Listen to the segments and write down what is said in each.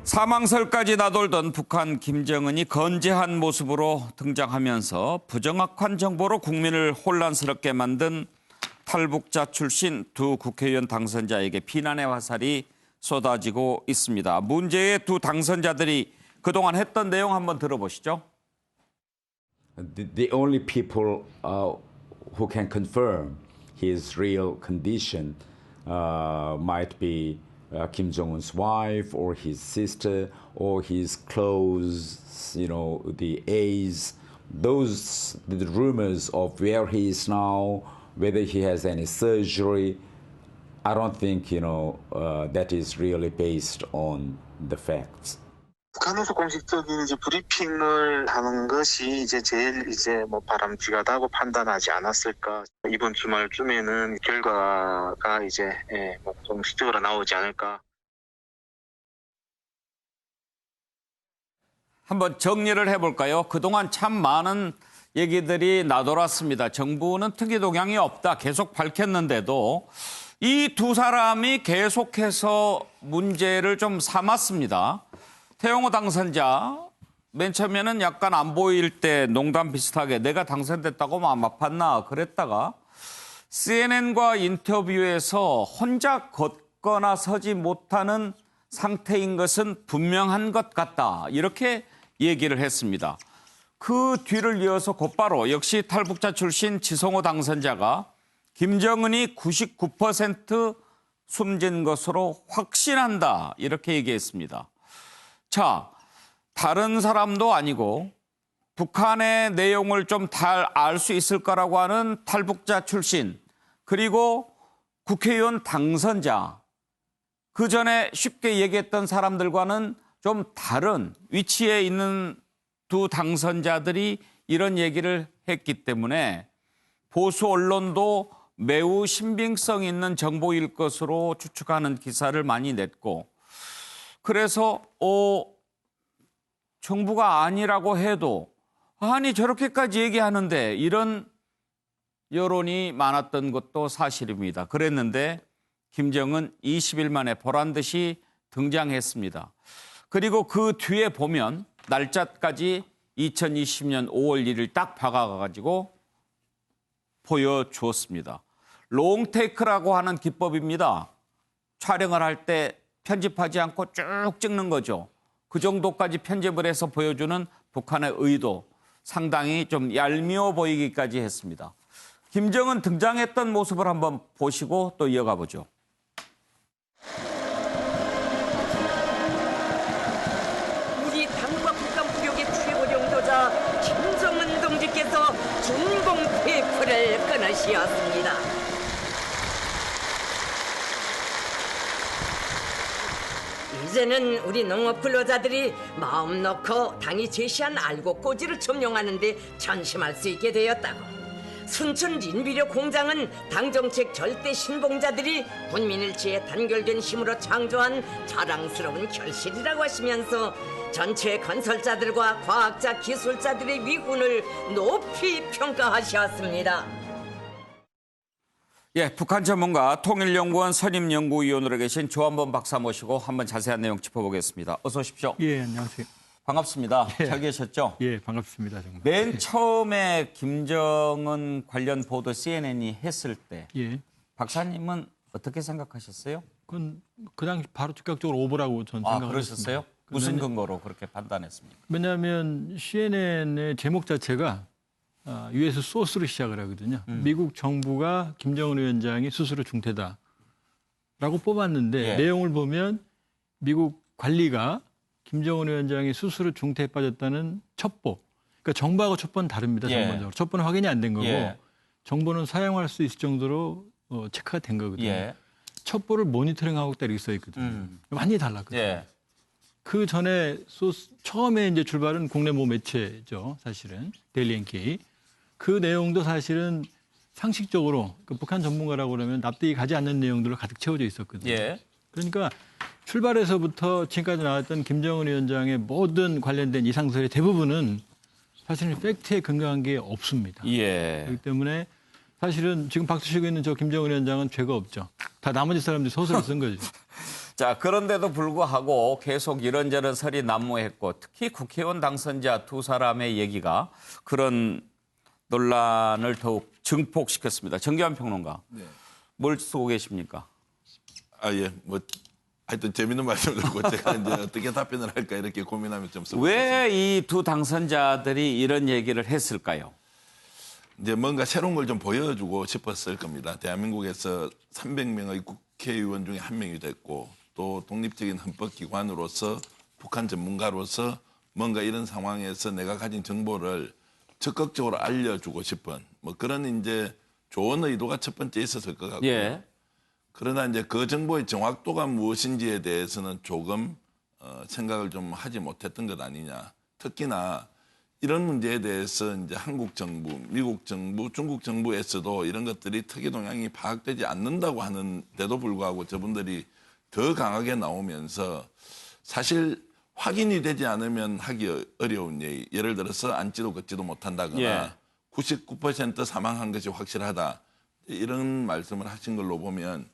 사망설까지 나돌던 북한 김정은이 건재한 모습으로 등장하면서 부정확한 정보로 국민을 혼란스럽게 만든 탈북자 출신 두 국회의원 당선자에게 비난의 화살이 쏟아지고 있습니다. 문제의 두 당선자들이 그동안 했던 내용 한번 들어보시죠. The only people who can confirm his real condition might be Kim Jong-un's wife or his sister or his close, the aides. The rumors of where he is now, whether he has any surgery, I don't think, that is really based on the facts. 북한에서 공식적인 브리핑을 하는 것이 제일 바람직하다고 판단하지 않았을까. 이번 주말쯤에는 결과가 공식적으로 나오지 않을까. 한번 정리를 해볼까요? 그동안 참 많은 얘기들이 나돌았습니다. 정부는 특이 동향이 없다 계속 밝혔는데도 이 두 사람이 계속해서 문제를 좀 삼았습니다. 태영호 당선자 맨 처음에는 약간 안 보일 때 농담 비슷하게 내가 당선됐다고 아팠나 그랬다가 CNN과 인터뷰에서 혼자 걷거나 서지 못하는 상태인 것은 분명한 것 같다 이렇게 얘기를 했습니다. 그 뒤를 이어서 곧바로 역시 탈북자 출신 지성호 당선자가 김정은이 99% 숨진 것으로 확신한다 이렇게 얘기했습니다. 자, 다른 사람도 아니고 북한의 내용을 좀 잘 알 수 있을 거라고 하는 탈북자 출신 그리고 국회의원 당선자 그 전에 쉽게 얘기했던 사람들과는 좀 다른 위치에 있는 두 당선자들이 이런 얘기를 했기 때문에 보수 언론도 매우 신빙성 있는 정보일 것으로 추측하는 기사를 많이 냈고 그래서 정부가 아니라고 해도 아니 저렇게까지 얘기하는데 이런 여론이 많았던 것도 사실입니다. 그랬는데 김정은 20일 만에 보란듯이 등장했습니다. 그리고 그 뒤에 보면 날짜까지 2020년 5월 1일 딱 박아가지고 보여주었습니다. 롱테이크라고 하는 기법입니다. 촬영을 할 때 편집하지 않고 쭉 찍는 거죠. 그 정도까지 편집을 해서 보여주는 북한의 의도 상당히 좀 얄미워 보이기까지 했습니다. 김정은 등장했던 모습을 한번 보시고 또 이어가 보죠. 우리 당과 북한 무력의 최고領導자 김정은 동지께서 준공 테이프를 끊으시었습니다. 이제는 우리 농업 근로자들이 마음 놓고 당이 제시한 알곡고지를 점령하는 데 전심할 수 있게 되었다고. 순천 린비료 공장은 당정책 절대 신봉자들이 군민일치에 단결된 힘으로 창조한 자랑스러운 결실이라고 하시면서 전체 건설자들과 과학자, 기술자들의 위훈을 높이 평가하셨습니다. 예, 북한 전문가 통일연구원 선임연구위원으로 계신 조한범 박사 모시고 한번 자세한 내용 짚어보겠습니다. 어서 오십시오. 예, 안녕하세요. 반갑습니다. 잘 계셨죠? 예, 반갑습니다. 정말. 맨 처음에 김정은 관련 보도 CNN이 했을 때 박사님은 어떻게 생각하셨어요? 그건 그 당시 바로 즉각적으로 오보라고 저는 생각했습니다. 그러셨어요? 무슨 근거로 그렇게 판단했습니까? 왜냐하면 CNN의 제목 자체가 US 소스로 시작을 하거든요. 미국 정부가 김정은 위원장이 스스로 중태다라고 뽑았는데 내용을 보면 미국 관리가 김정은 위원장이 스스로 중태에 빠졌다는 첩보. 그러니까 정보하고 첩보는 다릅니다. 전반적으로. 첩보는 확인이 안 된 거고 정보는 사용할 수 있을 정도로 체크가 된 거거든요. 첩보를 모니터링하고 있다 이렇게 써 있거든요. 완전히 달랐거든요. 그 전에 처음에 이제 출발은 국내 모 매체죠. 사실은 데일리 NK. 그 내용도 사실은 상식적으로 북한 전문가라고 그러면 납득이 가지 않는 내용들로 가득 채워져 있었거든요. 그러니까 출발에서부터 지금까지 나왔던 김정은 위원장의 모든 관련된 이상설의 대부분은 사실은 팩트에 근거한 게 없습니다. 그렇기 때문에 사실은 지금 박수 치고 있는 저 김정은 위원장은 죄가 없죠. 다 나머지 사람들이 소설을 쓴 거죠. 자, 그런데도 불구하고 계속 이런저런 설이 난무했고 특히 국회의원 당선자 두 사람의 얘기가 그런 논란을 더욱 증폭시켰습니다. 정교한 평론가. 네. 뭘 쓰고 계십니까? 예. 뭐 하여튼 재밌는 말씀을 듣고 제가 이제 어떻게 답변을 할까 이렇게 고민하면 좀 쓰고 왜 이 두 당선자들이 이런 얘기를 했을까요? 이제 뭔가 새로운 걸 좀 보여주고 싶었을 겁니다. 대한민국에서 300명의 국회의원 중에 한 명이 됐고 또 독립적인 헌법기관으로서 북한 전문가로서 뭔가 이런 상황에서 내가 가진 정보를 적극적으로 알려주고 싶은 뭐 그런 이제 좋은 의도가 첫 번째 있었을 것 같고요. 예. 그러나 이제 그 정보의 정확도가 무엇인지에 대해서는 조금 생각을 좀 하지 못했던 것 아니냐. 특히나 이런 문제에 대해서 이제 한국 정부, 미국 정부, 중국 정부에서도 이런 것들이 특이 동향이 파악되지 않는다고 하는데도 불구하고 저분들이 더 강하게 나오면서 사실 확인이 되지 않으면 하기 어려운 얘기. 예를 들어서 앉지도 걷지도 못한다거나 예. 99% 사망한 것이 확실하다. 이런 말씀을 하신 걸로 보면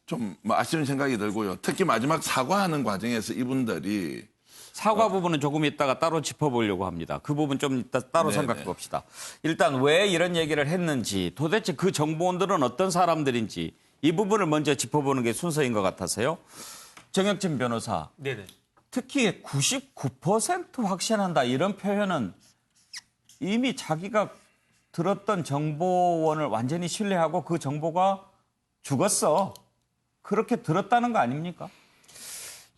좀 뭐 아쉬운 생각이 들고요. 특히 마지막 사과하는 과정에서 이분들이 사과 부분은 조금 이따가 따로 짚어보려고 합니다. 그 부분 좀 이따 따로 네네. 생각해 봅시다. 일단 왜 이런 얘기를 했는지 도대체 그 정보원들은 어떤 사람들인지 이 부분을 먼저 짚어보는 게 순서인 것 같아서요. 정혁진 변호사. 네네. 특히 99% 확신한다 이런 표현은 이미 자기가 들었던 정보원을 완전히 신뢰하고 그 정보가 죽었어. 그렇게 들었다는 거 아닙니까?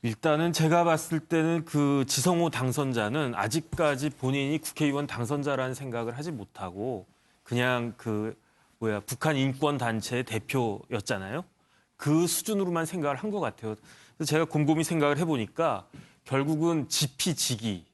일단은 제가 봤을 때는 그 지성호 당선자는 아직까지 본인이 국회의원 당선자라는 생각을 하지 못하고 그냥 북한 인권 단체의 대표였잖아요. 그 수준으로만 생각을 한 것 같아요. 그래서 제가 곰곰이 생각을 해보니까 결국은 지피지기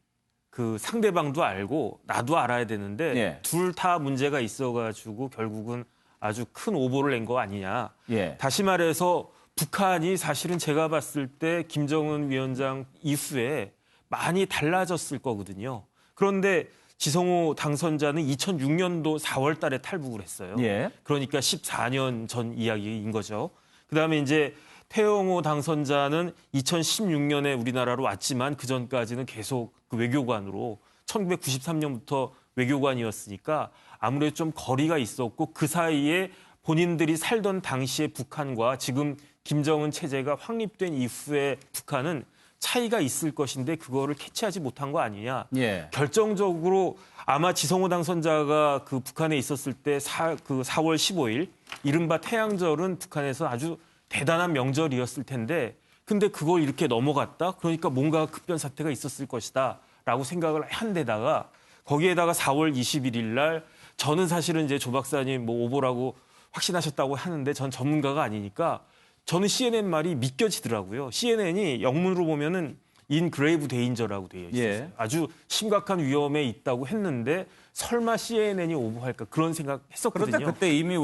그 상대방도 알고 나도 알아야 되는데 예. 둘 다 문제가 있어가지고 결국은 아주 큰 오보를 낸 거 아니냐. 예. 다시 말해서 북한이 사실은 제가 봤을 때 김정은 위원장 이후에 많이 달라졌을 거거든요. 그런데 지성호 당선자는 2006년도 4월 달에 탈북을 했어요. 예. 그러니까 14년 전 이야기인 거죠. 그다음에 이제 태영호 당선자는 2016년에 우리나라로 왔지만 그전까지는 계속 그 외교관으로 1993년부터 외교관이었으니까 아무래도 좀 거리가 있었고 그 사이에 본인들이 살던 당시의 북한과 지금 김정은 체제가 확립된 이후의 북한은 차이가 있을 것인데 그거를 캐치하지 못한 거 아니냐. 예. 결정적으로 아마 지성호 당선자가 그 북한에 있었을 때 4월 15일 이른바 태양절은 북한에서 아주 대단한 명절이었을 텐데 근데 그걸 이렇게 넘어갔다? 그러니까 뭔가 급변 사태가 있었을 것이다 라고 생각을 한 데다가 거기에다가 4월 21일 날 저는 사실은 이제 조 박사님 뭐 오보라고 확신하셨다고 하는데 전 전문가가 아니니까 저는 CNN 말이 믿겨지더라고요. CNN이 영문으로 보면은 in grave danger라고 되어 있어요. 예. 아주 심각한 위험에 있다고 했는데 설마 CNN이 오보할까 그런 생각했었거든요. 그런데 그때 이미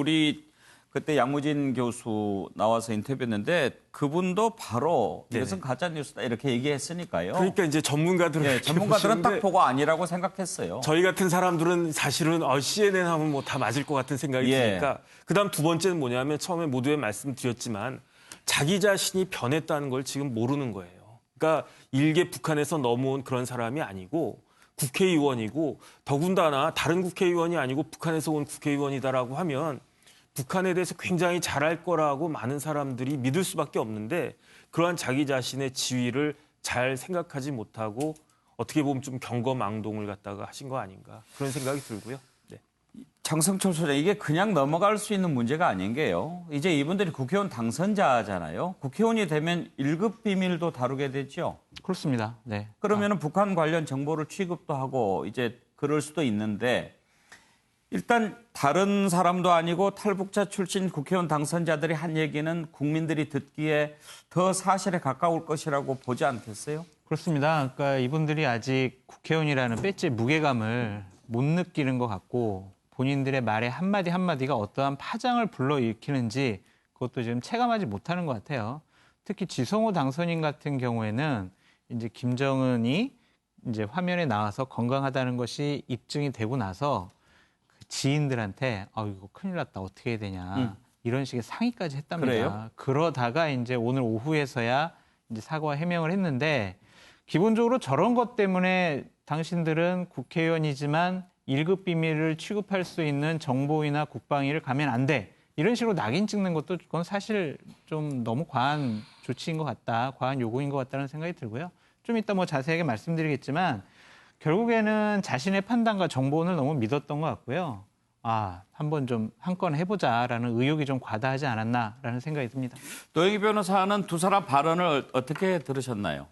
그때 양무진 교수 나와서 인터뷰했는데 그분도 바로 이것은 가짜 뉴스다 이렇게 얘기했으니까요. 그러니까 이제 전문가들은 예, 전문가들은 딱 보고 아니라고 생각했어요. 저희 같은 사람들은 사실은 CNN 하면 뭐 다 맞을 것 같은 생각이 예. 드니까 그다음 두 번째는 뭐냐면 처음에 모두에 말씀드렸지만 자기 자신이 변했다는 걸 지금 모르는 거예요. 그러니까 일개 북한에서 넘어온 그런 사람이 아니고 국회의원이고 더군다나 다른 국회의원이 아니고 북한에서 온 국회의원이다라고 하면 북한에 대해서 굉장히 잘할 거라고 많은 사람들이 믿을 수밖에 없는데 그러한 자기 자신의 지위를 잘 생각하지 못하고 어떻게 보면 좀 경거망동을 갖다가 하신 거 아닌가 그런 생각이 들고요. 네. 장성철 소장 이게 그냥 넘어갈 수 있는 문제가 아닌 게요. 이제 이분들이 국회의원 당선자잖아요. 국회의원이 되면 1급 비밀도 다루게 되죠. 그렇습니다. 네. 그러면은 북한 관련 정보를 취급도 하고 이제 그럴 수도 있는데 일단 다른 사람도 아니고 탈북자 출신 국회의원 당선자들이 한 얘기는 국민들이 듣기에 더 사실에 가까울 것이라고 보지 않겠어요? 그렇습니다. 그러니까 이분들이 아직 국회의원이라는 배지의 무게감을 못 느끼는 것 같고 본인들의 말의 한마디 한마디가 어떠한 파장을 불러일으키는지 그것도 지금 체감하지 못하는 것 같아요. 특히 지성호 당선인 같은 경우에는 이제 김정은이 이제 화면에 나와서 건강하다는 것이 입증이 되고 나서 그 지인들한테 이거 큰일 났다 어떻게 해야 되냐 이런 식의 상의까지 했답니다. 그래요? 그러다가 이제 오늘 오후에서야 이제 사과와 해명을 했는데 기본적으로 저런 것 때문에 당신들은 국회의원이지만 1급 비밀을 취급할 수 있는 정보위나 국방위를 가면 안 돼. 이런 식으로 낙인 찍는 것도 그건 사실 좀 너무 과한 조치인 것 같다. 과한 요구인 것 같다는 생각이 들고요. 좀 이따 뭐 자세하게 말씀드리겠지만 결국에는 자신의 판단과 정보원을 너무 믿었던 것 같고요. 한번 좀 한 건 해보자라는 의욕이 좀 과다하지 않았나라는 생각이 듭니다. 노영희 변호사는 두 사람 발언을 어떻게 들으셨나요?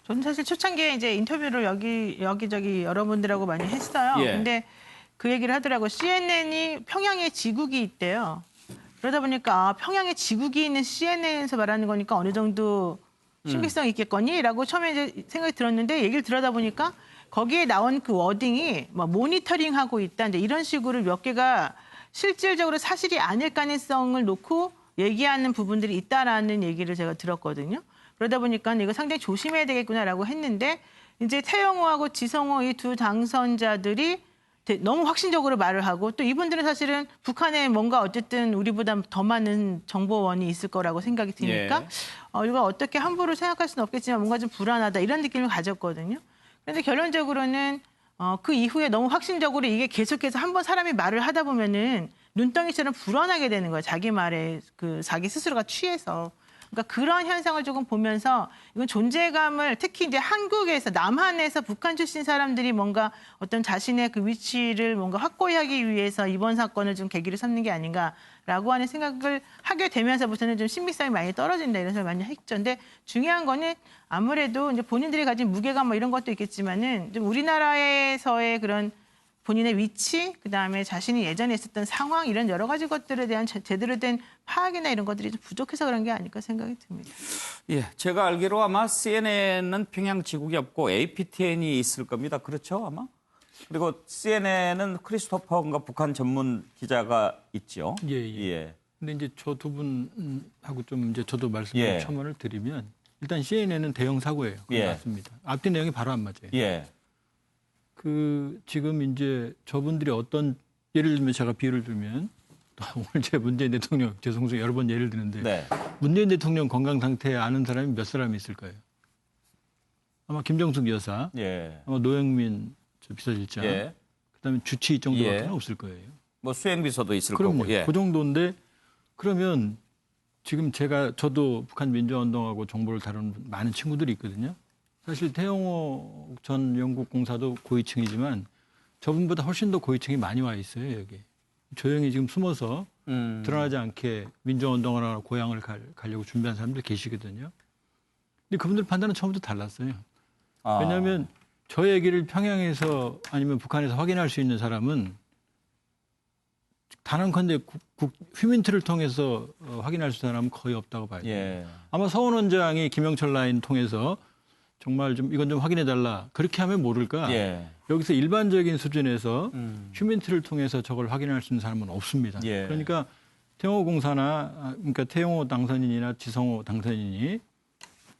저는 사실 초창기에 이제 인터뷰를 여기저기 여러분들하고 많이 했어요. 예. 근데 그 얘기를 하더라고요. CNN이 평양에 지국이 있대요. 그러다 보니까 평양에 지국이 있는 CNN에서 말하는 거니까 어느 정도 신빙성이 있겠거니? 라고 처음에 이제 생각이 들었는데 얘기를 들어다 보니까 거기에 나온 그 워딩이 뭐 모니터링하고 있다. 이제 이런 식으로 몇 개가 실질적으로 사실이 아닐 가능성을 놓고 얘기하는 부분들이 있다라는 얘기를 제가 들었거든요. 그러다 보니까 이거 상당히 조심해야 되겠구나라고 했는데 이제 태영호하고 지성호 이 두 당선자들이 너무 확신적으로 말을 하고 또 이분들은 사실은 북한에 뭔가 어쨌든 우리보다 더 많은 정보원이 있을 거라고 생각이 드니까 이거 어떻게 함부로 생각할 수는 없겠지만 뭔가 좀 불안하다 이런 느낌을 가졌거든요. 그런데 결론적으로는 그 이후에 너무 확신적으로 이게 계속해서 한번 사람이 말을 하다 보면은 눈덩이처럼 불어나게 되는 거예요. 자기 말에 자기 스스로가 취해서. 그러니까 그런 현상을 조금 보면서 이건 존재감을 특히 이제 한국에서 남한에서 북한 출신 사람들이 뭔가 어떤 자신의 그 위치를 뭔가 확고히 하기 위해서 이번 사건을 좀 계기로 삼는 게 아닌가라고 하는 생각을 하게 되면서부터는 좀 신빙성이 많이 떨어진다 이런 생각을 많이 했죠. 근데 중요한 거는 아무래도 이제 본인들이 가진 무게감 뭐 이런 것도 있겠지만은 좀 우리나라에서의 그런 본인의 위치, 그다음에 자신이 예전에 있었던 상황 이런 여러 가지 것들에 대한 제대로 된 파악이나 이런 것들이 좀 부족해서 그런 게 아닐까 생각이 듭니다. 예, 제가 알기로 아마 CNN은 평양 지국이 없고 APTN이 있을 겁니다. 그렇죠, 아마? 그리고 CNN은 크리스토퍼인가 북한 전문 기자가 있죠. 예. 근데 이제 저 두 분하고 좀 이제 저도 말씀을 첨언을 드리면 일단 CNN은 대형 사고예요. 맞습니다. 앞뒤 내용이 바로 안 맞아요. 예. 지금 이제 저분들이 어떤 예를 들면 제가 비유를 들면 오늘 제 문재인 대통령 죄송스러워 여러 번 예를 드는데 문재인 대통령 건강 상태 아는 사람이 몇 사람이 있을 거예요? 아마 김정숙 여사, 아마 노영민 비서실장, 그다음에 주치 이 정도밖에 없을 거예요. 뭐 수행비서도 있을 그럼요. 거고. 그 정도인데 그러면 지금 저도 북한 민주화운동하고 정보를 다루는 많은 친구들이 있거든요. 사실 태영호 전 영국 공사도 고위층이지만 저분보다 훨씬 더 고위층이 많이 와 있어요, 여기. 조용히 지금 숨어서 드러나지 않게 민주화운동을 하러 고향을 가려고 준비한 사람들 계시거든요. 근데 그분들 판단은 처음부터 달랐어요. 왜냐하면 저 얘기를 평양에서 아니면 북한에서 확인할 수 있는 사람은 단언컨대 휴민트를 통해서 확인할 수 있는 사람은 거의 없다고 봐요. 아마 서원 원장이 김영철 라인 통해서 정말 좀 이건 좀 확인해달라. 그렇게 하면 모를까. 여기서 일반적인 수준에서 휴민트를 통해서 저걸 확인할 수 있는 사람은 없습니다. 그러니까 그러니까 태영호 당선인이나 지성호 당선인이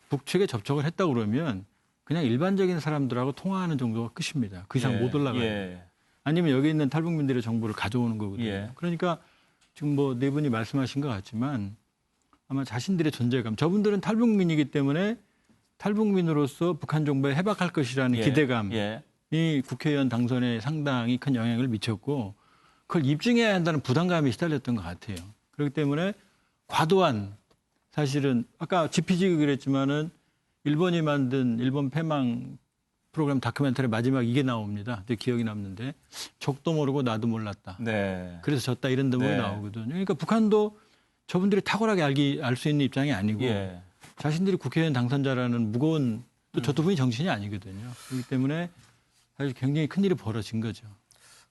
북측에 접촉을 했다고 그러면 그냥 일반적인 사람들하고 통화하는 정도가 끝입니다. 그 이상 못 올라가요. 아니면 여기 있는 탈북민들의 정보를 가져오는 거거든요. 그러니까 지금 뭐 네 분이 말씀하신 것 같지만 아마 자신들의 존재감, 저분들은 탈북민이기 때문에 탈북민으로서 북한 정부에 해박할 것이라는 기대감이 국회의원 당선에 상당히 큰 영향을 미쳤고 그걸 입증해야 한다는 부담감이 시달렸던 것 같아요. 그렇기 때문에 과도한 사실은 아까 GPG가 그랬지만은 일본이 만든 일본 패망 프로그램 다큐멘터리 마지막 이게 나옵니다. 제 기억이 남는데 적도 모르고 나도 몰랐다. 그래서 졌다 이런 대목이 나오거든요. 그러니까 북한도 저분들이 탁월하게 알 수 있는 입장이 아니고 자신들이 국회의원 당선자라는 무거운 또 저 두 분이 정신이 아니거든요. 그렇기 때문에 사실 굉장히 큰일이 벌어진 거죠.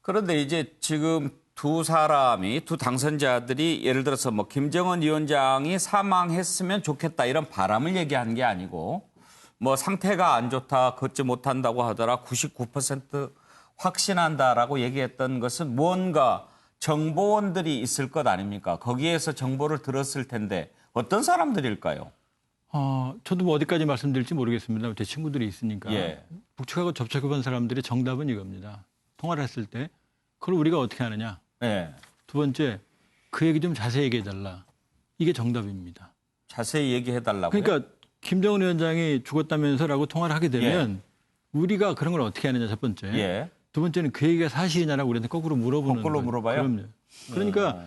그런데 이제 지금 두 당선자들이 예를 들어서 뭐 김정은 위원장이 사망했으면 좋겠다 이런 바람을 얘기한 게 아니고 뭐 상태가 안 좋다, 걷지 못한다고 하더라 99% 확신한다라고 얘기했던 것은 뭔가 정보원들이 있을 것 아닙니까? 거기에서 정보를 들었을 텐데 어떤 사람들일까요? 저도 뭐 어디까지 말씀드릴지 모르겠습니다. 제 친구들이 있으니까. 북측하고 접촉해본 사람들의 정답은 이겁니다. 통화를 했을 때 그걸 우리가 어떻게 하느냐. 두 번째, 그 얘기 좀 자세히 얘기해달라. 이게 정답입니다. 자세히 얘기해달라고요? 그러니까 김정은 위원장이 죽었다면서라고 통화를 하게 되면 우리가 그런 걸 어떻게 하느냐 첫 번째. 예. 두 번째는 그 얘기가 사실이냐라고 우리한테 거꾸로 물어보는 거꾸로 거죠. 물어봐요? 그럼요. 그러니까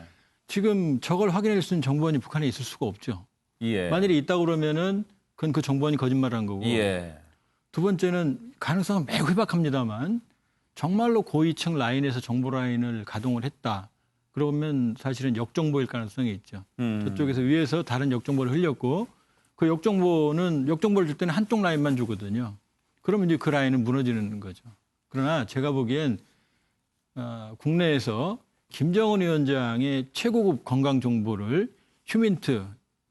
지금 저걸 확인할 수 있는 정보원이 북한에 있을 수가 없죠. 예. 만일에 있다고 그러면은 그건 그 정보원이 거짓말을 한 거고. 예. 두 번째는 가능성은 매우 희박합니다만 정말로 고위층 라인에서 정보 라인을 가동을 했다. 그러면 사실은 역정보일 가능성이 있죠. 저쪽에서 위에서 다른 역정보를 흘렸고 그 역정보를 줄 때는 한쪽 라인만 주거든요. 그러면 이제 그 라인은 무너지는 거죠. 그러나 제가 보기엔 국내에서 김정은 위원장의 최고급 건강 정보를 휴민트,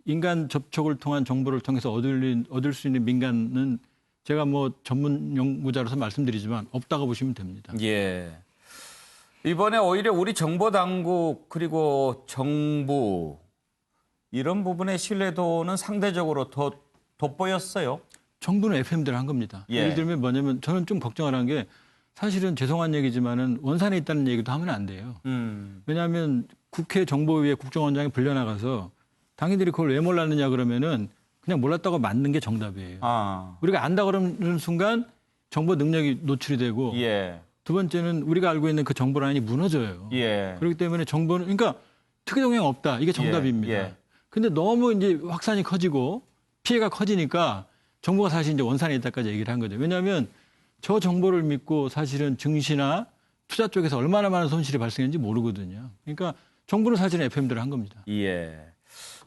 인간 접촉을 통한 정보를 통해서 얻을 수 있는 민간은 제가 뭐 전문 연구자로서 말씀드리지만 없다고 보시면 됩니다. 예. 이번에 오히려 우리 정보당국 그리고 정부 이런 부분의 신뢰도는 상대적으로 더 돋보였어요. 정부는 FM대로 한 겁니다. 예. 예를 들면 뭐냐면 저는 좀 걱정하는 게 사실은 죄송한 얘기지만은 원산에 있다는 얘기도 하면 안 돼요. 왜냐하면 국회 정보위에 국정원장이 불려나가서 당신들이 그걸 왜 몰랐느냐 그러면은 그냥 몰랐다고 맞는 게 정답이에요. 우리가 안다 그러는 순간 정보 능력이 노출이 되고 예. 두 번째는 우리가 알고 있는 그 정보 라인이 무너져요. 예. 그렇기 때문에 정보는 그러니까 특이 동향 없다. 이게 정답입니다. 예. 근데 너무 이제 확산이 커지고 피해가 커지니까 정부가 사실 이제 원산에 있다까지 얘기를 한 거죠. 왜냐하면 저 정보를 믿고 사실은 증시나 투자 쪽에서 얼마나 많은 손실이 발생했는지 모르거든요. 그러니까 정부는 사실은 FM대로 한 겁니다. 예.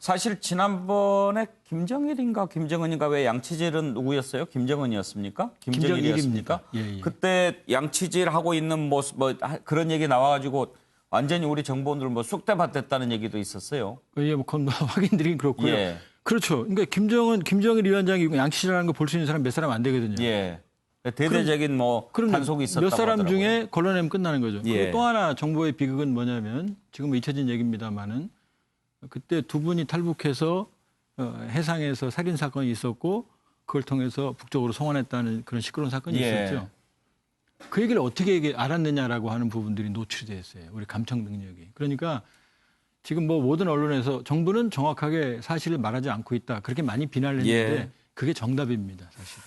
사실 지난번에 김정일인가 김정은인가 왜 양치질은 누구였어요? 김정은이었습니까? 김정일이었습니까? 예. 그때 양치질 하고 있는 모습 뭐 그런 얘기 나와가지고 완전히 우리 정보원들 뭐 쑥대밭 됐다는 얘기도 있었어요. 예, 뭐 그건 확인드리긴 그렇고요. 예. 그렇죠. 그러니까 김정일 위원장이 양치질하는 거 볼 수 있는 사람 몇 사람 안 되거든요. 예. 대대적인 뭐 그럼 단속이 있었다고 몇 사람 하더라고요. 중에 걸러내면 끝나는 거죠. 예. 그리고 또 하나 정보의 비극은 뭐냐면 지금 뭐 잊혀진 얘기입니다만은 그때 두 분이 탈북해서 해상에서 살인 사건이 있었고 그걸 통해서 북쪽으로 송환했다는 그런 시끄러운 사건이 예. 있었죠. 그 얘기를 어떻게 알았느냐라고 하는 부분들이 노출이 됐어요. 우리 감청 능력이. 그러니까 지금 뭐 모든 언론에서 정부는 정확하게 사실을 말하지 않고 있다. 그렇게 많이 비난을 했는데 예. 그게 정답입니다. 사실은.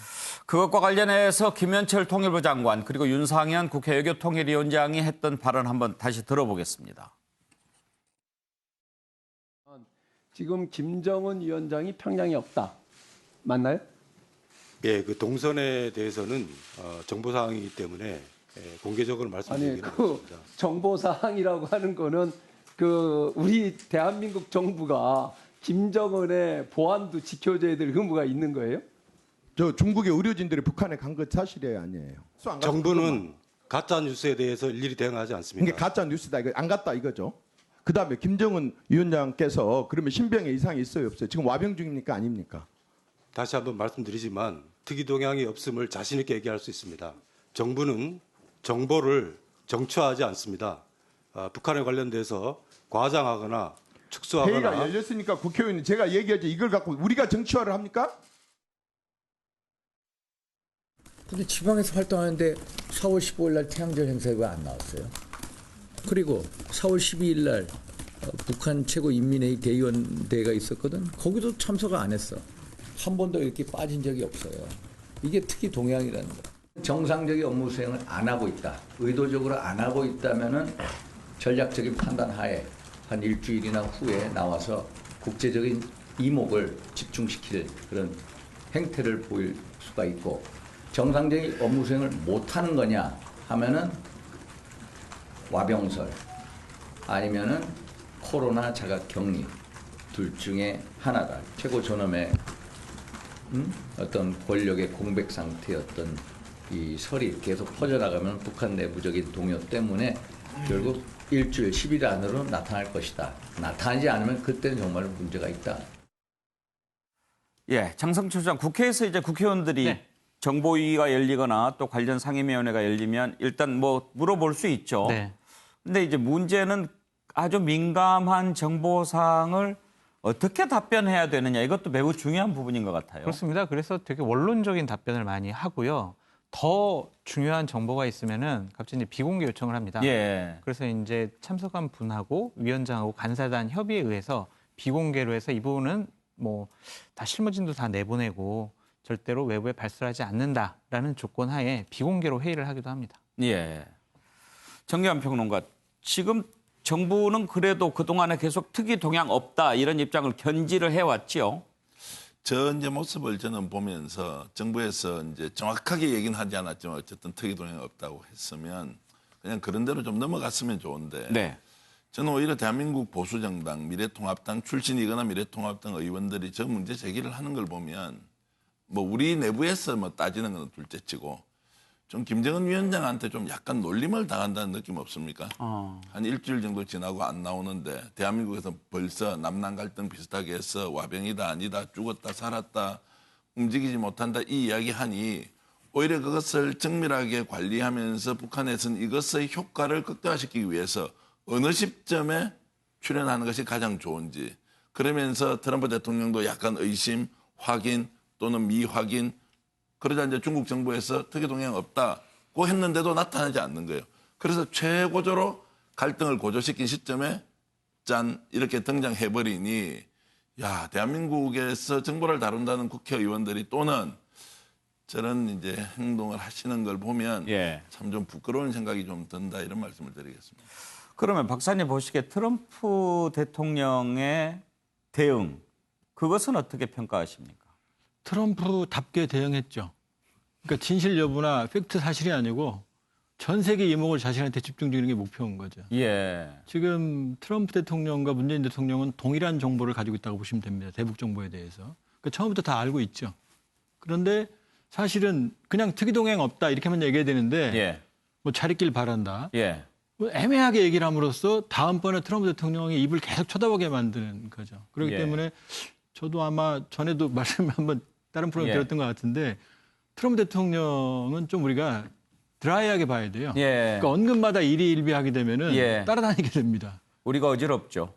그것과 관련해서 김현철 통일부 장관 그리고 윤상현 국회 외교통일위원장이 했던 발언 한번 다시 들어보겠습니다. 지금 김정은 위원장이 평양에 없다. 맞나요? 예, 그 동선에 대해서는 정보 사항이기 때문에 공개적으로 아니, 말씀드리기는 그 어렵습니다. 정보 사항이라고 하는 거는 그 우리 대한민국 정부가 김정은의 보안도 지켜줘야 될 의무가 있는 거예요? 저 중국의 의료진들이 북한에 간 것 사실이에요, 아니에요? 정부는 가짜 뉴스에 대해서 일일이 대응하지 않습니다. 이게 가짜 뉴스다, 이거 안 갔다 이거죠. 그다음에 김정은 위원장께서 그러면 신병에 이상이 있어요, 없어요? 지금 와병 중입니까, 아닙니까? 다시 한번 말씀드리지만 특이 동향이 없음을 자신 있게 얘기할 수 있습니다. 정부는 정보를 정치화하지 않습니다. 북한에 관련돼서 과장하거나 축소하거나 회의가 열렸으니까 국회의원이 제가 얘기하지 이걸 갖고 우리가 정치화를 합니까? 근데 지방에서 활동하는데 4월 15일 날 태양절 행사에 왜 안 나왔어요? 그리고 4월 12일 날 북한 최고인민회의 대의원대회가 있었거든. 거기도 참석 안 했어. 한 번도 이렇게 빠진 적이 없어요. 이게 특히 동향이라는 거. 정상적인 업무 수행을 안 하고 있다. 의도적으로 안 하고 있다면은 전략적인 판단 하에 한 일주일이나 후에 나와서 국제적인 이목을 집중시킬 그런 행태를 보일 수가 있고, 정상적인 업무 수행을 못하는 거냐 하면은 와병설 아니면은 코로나 자가 격리 둘 중에 하나다. 최고 존엄의 어떤 권력의 공백 상태였던 이 설이 계속 퍼져나가면 북한 내부적인 동요 때문에 결국 일주일 10일 안으로 나타날 것이다. 나타나지 않으면 그때는 정말 문제가 있다. 예, 장성철 소장, 국회에서 이제 국회의원들이 네. 정보위가 열리거나 또 관련 상임위원회가 열리면 일단 뭐 물어볼 수 있죠. 네. 근데 이제 문제는 아주 민감한 정보사항을 어떻게 답변해야 되느냐, 이것도 매우 중요한 부분인 것 같아요. 그렇습니다. 그래서 되게 원론적인 답변을 많이 하고요. 더 중요한 정보가 있으면은 갑자기 이제 비공개 요청을 합니다. 예. 그래서 이제 참석한 분하고 위원장하고 간사단 협의에 의해서 비공개로 해서 이 부분은 뭐 다 실무진도 다 내보내고 절대로 외부에 발설하지 않는다라는 조건 하에 비공개로 회의를 하기도 합니다. 예. 정계환 평론가, 지금 정부는 그래도 그동안에 계속 특이 동향 없다 이런 입장을 견지를 해왔지요. 저 이제 모습을 저는 보면서 정부에서 이제 정확하게 얘기는 하지 않았지만 어쨌든 특이 동향이 없다고 했으면 그냥 그런 대로 좀 넘어갔으면 좋은데 네. 저는 오히려 대한민국 보수정당, 미래통합당 출신이거나 미래통합당 의원들이 저 문제 제기를 하는 걸 보면 뭐 우리 내부에서 뭐 따지는 건 둘째치고 좀 김정은 위원장한테 좀 약간 놀림을 당한다는 느낌 없습니까? 한 일주일 정도 지나고 안 나오는데 대한민국에서 벌써 남남 갈등 비슷하게 해서 와병이다 아니다 죽었다 살았다 움직이지 못한다 이 이야기하니 오히려 그것을 정밀하게 관리하면서 북한에서는 이것의 효과를 극대화시키기 위해서 어느 시점에 출연하는 것이 가장 좋은지 그러면서 트럼프 대통령도 약간 의심, 확인 또는 미확인 그러자 이제 중국 정부에서 특이 동향 없다고 했는데도 나타나지 않는 거예요. 그래서 최고조로 갈등을 고조시킨 시점에 짠 이렇게 등장해버리니 야 대한민국에서 정보를 다룬다는 국회의원들이 또는 저런 이제 행동을 하시는 걸 보면 참 좀 부끄러운 생각이 좀 든다 이런 말씀을 드리겠습니다. 그러면 박사님 보시기에 트럼프 대통령의 대응 그것은 어떻게 평가하십니까? 트럼프답게 대응했죠. 그러니까 진실 여부나 팩트 사실이 아니고 전 세계 이목을 자신한테 집중적인 게 목표인 거죠. 예. 지금 트럼프 대통령과 문재인 대통령은 동일한 정보를 가지고 있다고 보시면 됩니다. 대북 정보에 대해서. 그러니까 처음부터 다 알고 있죠. 그런데 사실은 그냥 특이 동향 없다 이렇게만 얘기해야 되는데 뭐 잘 있길 바란다. 뭐 애매하게 얘기를 함으로써 다음번에 트럼프 대통령이 입을 계속 쳐다보게 만드는 거죠. 그렇기 때문에 저도 아마 전에도 말씀을 한번 다른 프로그램 들었던 것 같은데 트럼프 대통령은 좀 우리가 드라이하게 봐야 돼요. 그러니까 언급마다 일희일비하게 되면은 따라다니게 됩니다. 우리가 어지럽죠.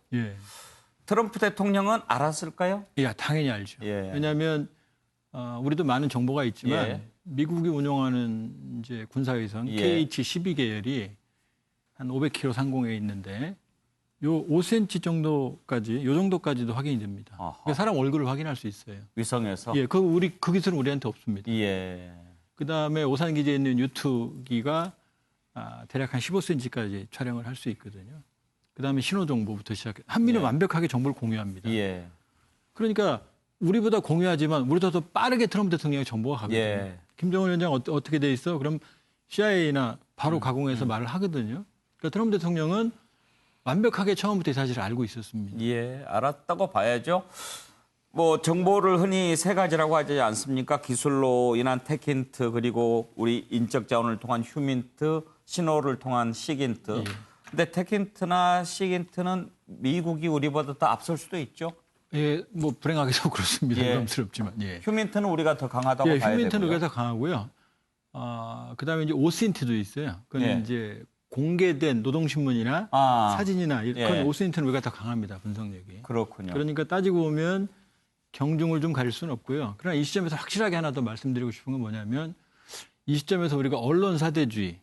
트럼프 대통령은 알았을까요? 당연히 알죠. 왜냐하면 우리도 많은 정보가 있지만 미국이 운영하는 이제 군사위성 KH-12 계열이 한 500km 상공에 있는데 요 5cm 정도까지, 요 정도까지도 확인이 됩니다. 그러니까 사람 얼굴을 확인할 수 있어요. 위성에서? 그 기술은 우리한테 없습니다. 그 다음에 오산 기지에 있는 유투기가 대략 한 15cm까지 촬영을 할 수 있거든요. 그 다음에 신호 정보부터 시작해. 한미는 완벽하게 정보를 공유합니다. 그러니까 우리보다 공유하지만 우리보다 더 빠르게 트럼프 대통령의 정보가 가거든요. 김정은 위원장 어떻게 돼 있어? 그럼 CIA나 바로 가공해서 말을 하거든요. 그러니까 트럼프 대통령은 완벽하게 처음부터 사실을 알고 있었습니다. 알았다고 봐야죠. 뭐 정보를 흔히 세 가지라고 하지 않습니까? 기술로 인한 테크힌트 그리고 우리 인적 자원을 통한 휴민트, 신호를 통한 시긴트. 근데 테크힌트나 시긴트는 미국이 우리보다 더 앞설 수도 있죠. 뭐 불행하게도 그렇습니다. 부담스럽지만. 휴민트는 우리가 더 강하다고 봐야 되고요. 휴민트는 우리가 더 강하고요. 그다음에 이제 오센트도 있어요. 그건 이제 공개된 노동신문이나 사진이나 그런 오센트는 우리가 더 강합니다. 분석력이. 그렇군요. 그러니까 따지고 보면 경중을 좀 가릴 수는 없고요. 그러나 이 시점에서 확실하게 하나 더 말씀드리고 싶은 건 뭐냐면 이 시점에서 우리가 언론 사대주의,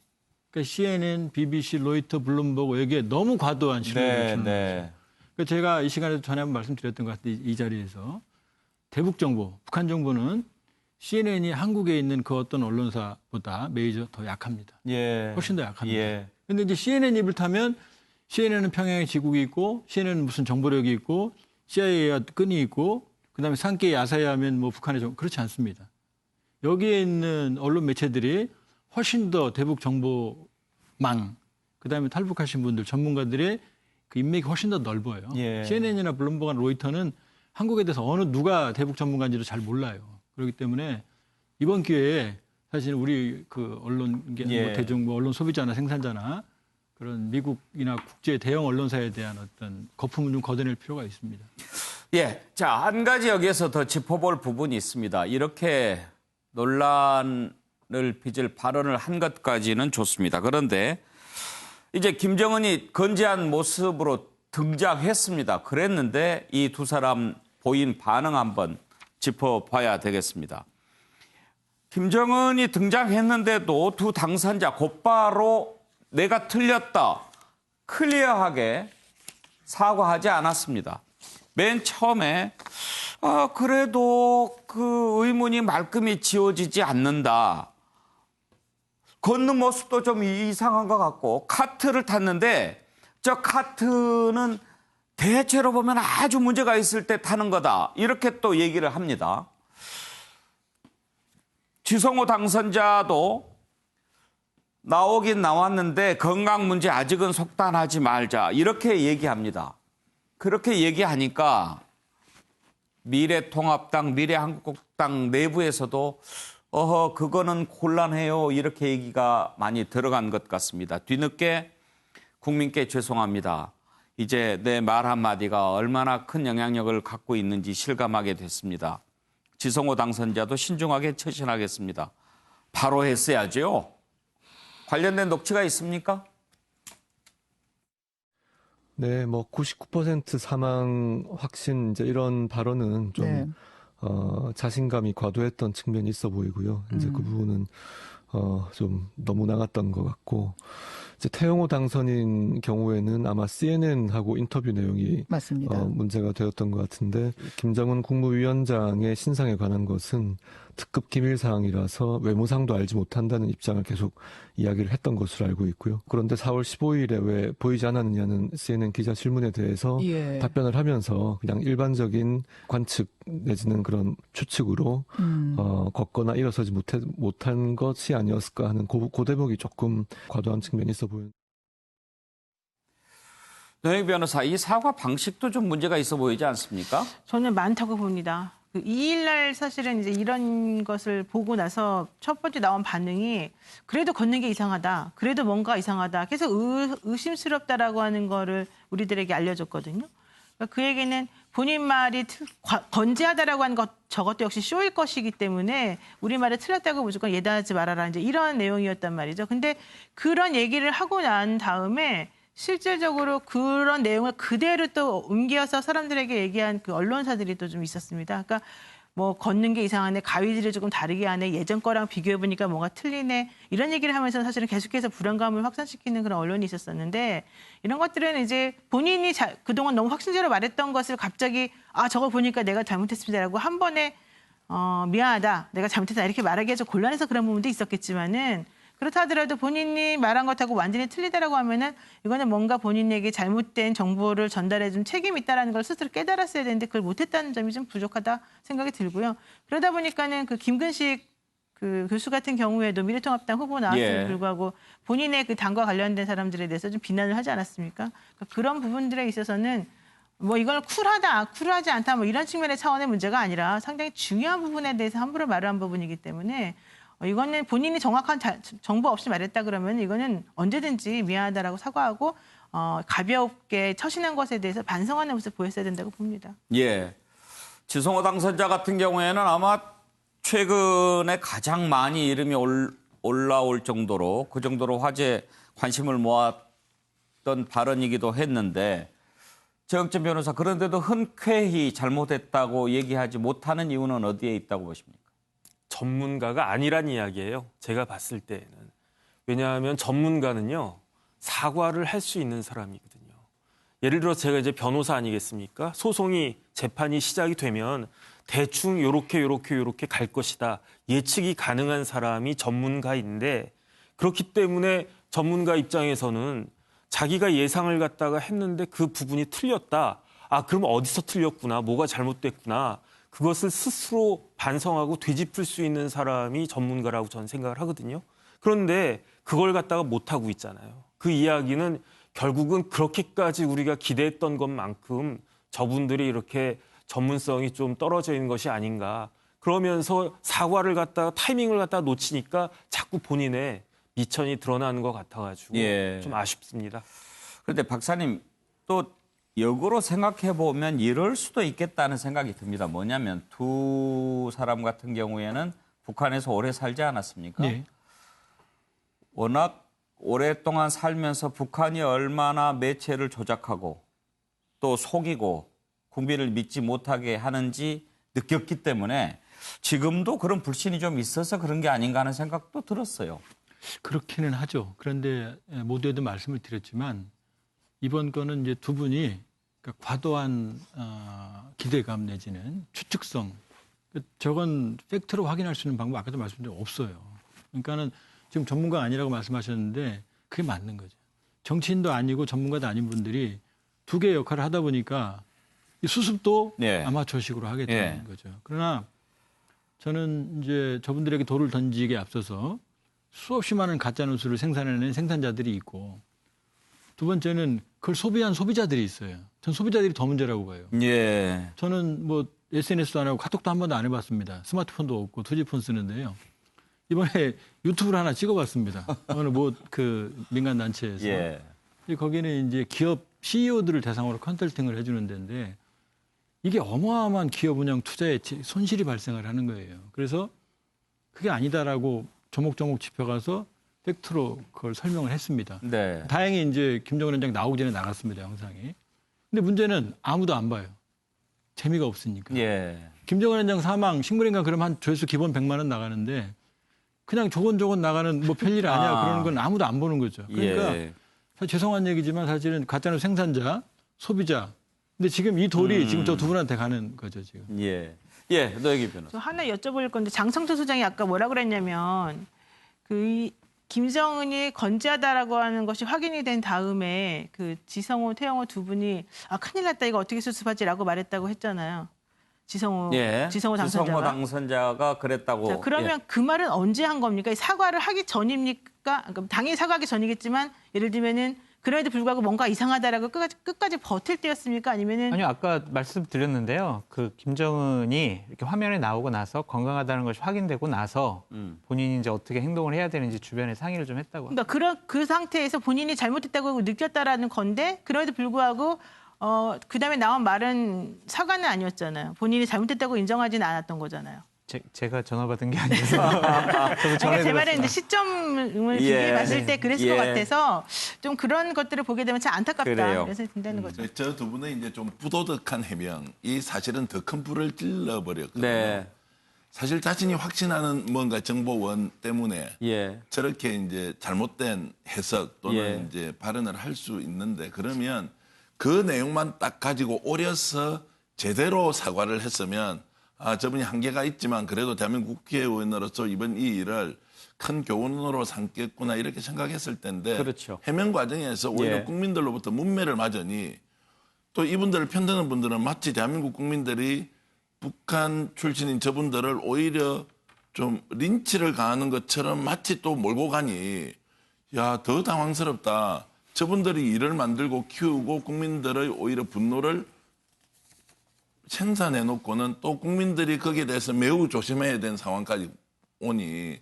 그러니까 CNN, BBC, 로이터, 블룸버그 여기에 너무 과도한 신뢰를 주는 거죠. 그러니까 제가 이 시간에도 전에 한번 말씀드렸던 것 같은데 이 자리에서 대북 정보, 북한 정보는 CNN이 한국에 있는 그 어떤 언론사보다 메이저 더 약합니다. 훨씬 더 약합니다. 근데 이제 CNN 입을 타면 CNN은 평양에 지국이 있고 CNN은 무슨 정보력이 있고 CIA와 끈이 있고 그다음에 산케이 아사히 하면 뭐 북한의 그렇지 않습니다. 여기에 있는 언론 매체들이 훨씬 더 대북 정보망 그다음에 탈북하신 분들 전문가들의 그 인맥이 훨씬 더 넓어요. CNN이나 블룸버그나 로이터는 한국에 대해서 누가 대북 전문가인지도 잘 몰라요. 그렇기 때문에 이번 기회에 사실 우리 그 언론 뭐 대중뭐 언론 소비자나 생산자나 그런 미국이나 국제 대형 언론사에 대한 어떤 거품을 좀 걷어낼 필요가 있습니다. 자, 한 가지 여기에서 더 짚어볼 부분이 있습니다. 이렇게 논란을 빚을 발언을 한 것까지는 좋습니다. 그런데 이제 김정은이 건재한 모습으로 등장했습니다. 그랬는데 이 두 사람 보인 반응 한번 짚어봐야 되겠습니다. 김정은이 등장했는데도 두 당선자 곧바로 내가 틀렸다, 클리어하게 사과하지 않았습니다. 맨 처음에 그래도 그 의문이 말끔히 지워지지 않는다. 걷는 모습도 좀 이상한 것 같고 카트를 탔는데 저 카트는 대체로 보면 아주 문제가 있을 때 타는 거다. 이렇게 또 얘기를 합니다. 지성호 당선자도 나오긴 나왔는데 건강 문제 아직은 속단하지 말자. 이렇게 얘기합니다. 그렇게 얘기하니까 미래통합당, 미래한국당 내부에서도 그거는 곤란해요. 이렇게 얘기가 많이 들어간 것 같습니다. 뒤늦게 국민께 죄송합니다. 이제 내 말 한마디가 얼마나 큰 영향력을 갖고 있는지 실감하게 됐습니다. 지성호 당선자도 신중하게 처신하겠습니다. 바로 했어야죠. 관련된 녹취가 있습니까? 네, 뭐 99% 사망 확신 이제 이런 발언은 좀 네. 자신감이 과도했던 측면이 있어 보이고요. 이제 그 부분은 좀 너무 나갔던 것 같고, 이제 태영호 당선인 경우에는 아마 CNN하고 인터뷰 내용이 맞습니다. 문제가 되었던 것 같은데, 김정은 국무위원장의 신상에 관한 것은 특급 기밀 사항이라서 외무상도 알지 못한다는 입장을 계속 이야기를 했던 것으로 알고 있고요. 그런데 4월 15일에 왜 보이지 않았느냐는 CNN 기자 질문에 대해서 예. 답변을 하면서 그냥 일반적인 관측 내지는 그런 추측으로 걷거나 일어서지 못한 것이 아니었을까 하는 그 대목이 조금 과도한 측면이 있어 보여요. 노영희 변호사, 이 사과 방식도 좀 문제가 있어 보이지 않습니까? 저는 많다고 봅니다. 그 2일날 사실은 이제 이런 것을 보고 나서 첫 번째 나온 반응이 그래도 걷는 게 이상하다. 그래도 뭔가 이상하다. 계속 의심스럽다라고 하는 거를 우리들에게 알려줬거든요. 그러니까 그 얘기는 본인 말이 건재하다라고 하는 것 저것도 역시 쇼일 것이기 때문에 우리 말을 틀렸다고 무조건 예단하지 말아라. 이제 이런 내용이었단 말이죠. 근데 그런 얘기를 하고 난 다음에 실질적으로 그런 내용을 그대로 또 옮겨서 사람들에게 얘기한 그 언론사들이 또 좀 있었습니다. 그러니까 뭐 걷는 게 이상하네, 가위질을 조금 다르게 하네, 예전 거랑 비교해 보니까 뭔가 틀리네, 이런 얘기를 하면서 사실은 계속해서 불안감을 확산시키는 그런 언론이 있었었는데, 이런 것들은 이제 본인이 그동안 너무 확신제로 말했던 것을 갑자기 저거 보니까 내가 잘못했습니다라고 한 번에 미안하다, 내가 잘못했다 이렇게 말하기 해서 곤란해서 그런 부분도 있었겠지만은, 그렇다 하더라도 본인이 말한 것하고 완전히 틀리다라고 하면은 이거는 뭔가 본인에게 잘못된 정보를 전달해준 책임이 있다라는 걸 스스로 깨달았어야 되는데 그걸 못했다는 점이 좀 부족하다 생각이 들고요. 그러다 보니까는 그 김근식 그 교수 같은 경우에도 미래통합당 후보 나왔음에도 불구하고 본인의 그 당과 관련된 사람들에 대해서 좀 비난을 하지 않았습니까? 그러니까 그런 부분들에 있어서는 뭐 이걸 쿨하다, 쿨하지 않다 뭐 이런 측면의 차원의 문제가 아니라 상당히 중요한 부분에 대해서 함부로 말을 한 부분이기 때문에 이거는 본인이 정확한 정보 없이 말했다 그러면 이거는 언제든지 미안하다라고 사과하고 가볍게 처신한 것에 대해서 반성하는 모습을 보였어야 된다고 봅니다. 예. 지성호 당선자 같은 경우에는 아마 최근에 가장 많이 이름이 올라올 정도로 그 정도로 관심을 모았던 발언이기도 했는데, 정점 변호사, 그런데도 흔쾌히 잘못했다고 얘기하지 못하는 이유는 어디에 있다고 보십니까? 전문가가 아니란 이야기예요. 제가 봤을 때에는. 왜냐하면 전문가는요, 사과를 할 수 있는 사람이거든요. 예를 들어 제가 이제 변호사 아니겠습니까? 소송이 재판이 시작이 되면 대충 요렇게 갈 것이다. 예측이 가능한 사람이 전문가인데, 그렇기 때문에 전문가 입장에서는 자기가 예상을 갖다가 했는데 그 부분이 틀렸다. 그럼 어디서 틀렸구나. 뭐가 잘못됐구나. 그것을 스스로 반성하고 되짚을 수 있는 사람이 전문가라고 저는 생각을 하거든요. 그런데 그걸 갖다가 못하고 있잖아요. 그 이야기는 결국은 그렇게까지 우리가 기대했던 것만큼 저분들이 이렇게 전문성이 좀 떨어져 있는 것이 아닌가. 그러면서 사과를 갖다가 타이밍을 갖다가 놓치니까 자꾸 본인의 미천이 드러나는 것 같아가지고 좀 아쉽습니다. 그런데 박사님, 또 역으로 생각해 보면 이럴 수도 있겠다는 생각이 듭니다. 뭐냐면 두 사람 같은 경우에는 북한에서 오래 살지 않았습니까? 네. 워낙 오랫동안 살면서 북한이 얼마나 매체를 조작하고 또 속이고 국민을 믿지 못하게 하는지 느꼈기 때문에 지금도 그런 불신이 좀 있어서 그런 게 아닌가 하는 생각도 들었어요. 그렇기는 하죠. 그런데 모두에도 말씀을 드렸지만 이번 건은 이제 두 분이 그러니까 과도한 기대감 내지는 추측성, 저건 팩트로 확인할 수 있는 방법 아까도 말씀드린 없어요. 그러니까는 지금 전문가 아니라고 말씀하셨는데 그게 맞는 거죠. 정치인도 아니고 전문가도 아닌 분들이 두 개의 역할을 하다 보니까 이 수습도 예. 아마추어식으로 하게 되는 예. 거죠. 그러나 저는 이제 저분들에게 돌을 던지기에 앞서서 수없이 많은 가짜 뉴스를 생산해낸 생산자들이 있고 두 번째는 그걸 소비한 소비자들이 있어요. 전 소비자들이 더 문제라고 봐요. 예. 저는 뭐 SNS도 안 하고 카톡도 한 번도 안 해봤습니다. 스마트폰도 없고 투지폰 쓰는데요. 이번에 유튜브를 하나 찍어봤습니다. 어느 뭐 그 민간 단체에서 예. 거기는 이제 기업 CEO들을 대상으로 컨설팅을 해주는 데인데 이게 어마어마한 기업 운영 투자에 손실이 발생을 하는 거예요. 그래서 그게 아니다라고 조목조목 짚어가서 팩트로 그걸 설명을 했습니다. 네. 다행히 이제 김정은 위원장 나오기 전에 나갔습니다, 영상이. 근데 문제는 아무도 안 봐요. 재미가 없으니까. 예. 김정은 위원장 사망, 식물인간 그러면 한 조회수 기본 100만 원 나가는데 그냥 조곤조곤 나가는 뭐 별일 아니야 그러는 건 아무도 안 보는 거죠. 그러니까 예. 사실 죄송한 얘기지만 사실은 가짜뉴스 생산자, 소비자. 근데 지금 이 돌이 지금 저 두 분한테 가는 거죠, 지금. 예. 예, 노영희 변호사. 저 하나 여쭤볼 건데 장성철 소장이 아까 뭐라 그랬냐면 그 김정은이 건재하다라고 하는 것이 확인이 된 다음에 그 지성호, 태영호 두 분이 큰일 났다 이거 어떻게 수습하지라고 말했다고 했잖아요. 지성호 당선자가. 당선자가 그랬다고. 자, 그러면 그 말은 언제 한 겁니까? 사과를 하기 전입니까? 그러니까 당연히 사과하기 전이겠지만 예를 들면은 그럼에도 불구하고 뭔가 이상하다라고 끝까지 버틸 때였습니까? 아니면은 아니요, 아까 말씀드렸는데요. 그 김정은이 이렇게 화면에 나오고 나서 건강하다는 것이 확인되고 나서 본인이 이제 어떻게 행동을 해야 되는지 주변에 상의를 좀 했다고. 그러니까 그 상태에서 본인이 잘못했다고 느꼈다라는 건데 그럼에도 불구하고 그다음에 나온 말은 사과는 아니었잖아요. 본인이 잘못했다고 인정하지는 않았던 거잖아요. 제가 전화 받은 게 아니라서 저도 그러니까 제 말은 이제 시점을 비교해 봤을 때 그랬을 것 같아서 좀 그런 것들을 보게 되면 참 안타깝다. 그래요. 그래서 든다는 거죠. 저 두 분의 이제 좀 부도덕한 해명이 사실은 더 큰 불을 질러버렸거든요. 네. 사실 자신이 확신하는 뭔가 정보원 때문에 예. 저렇게 이제 잘못된 해석 또는 예. 이제 발언을 할 수 있는데 그러면 그 내용만 딱 가지고 오려서 제대로 사과를 했으면 저분이 한계가 있지만 그래도 대한민국 국회의원으로서 이번 이 일을 큰 교훈으로 삼겠구나 이렇게 생각했을 텐데 그렇죠. 해명 과정에서 오히려 예. 국민들로부터 문매를 맞으니 또 이분들을 편드는 분들은 마치 대한민국 국민들이 북한 출신인 저분들을 오히려 좀 린치를 가하는 것처럼 마치 또 몰고 가니 야, 더 당황스럽다. 저분들이 일을 만들고 키우고 국민들의 오히려 분노를 생산해놓고는 또 국민들이 거기에 대해서 매우 조심해야 되는 상황까지 오니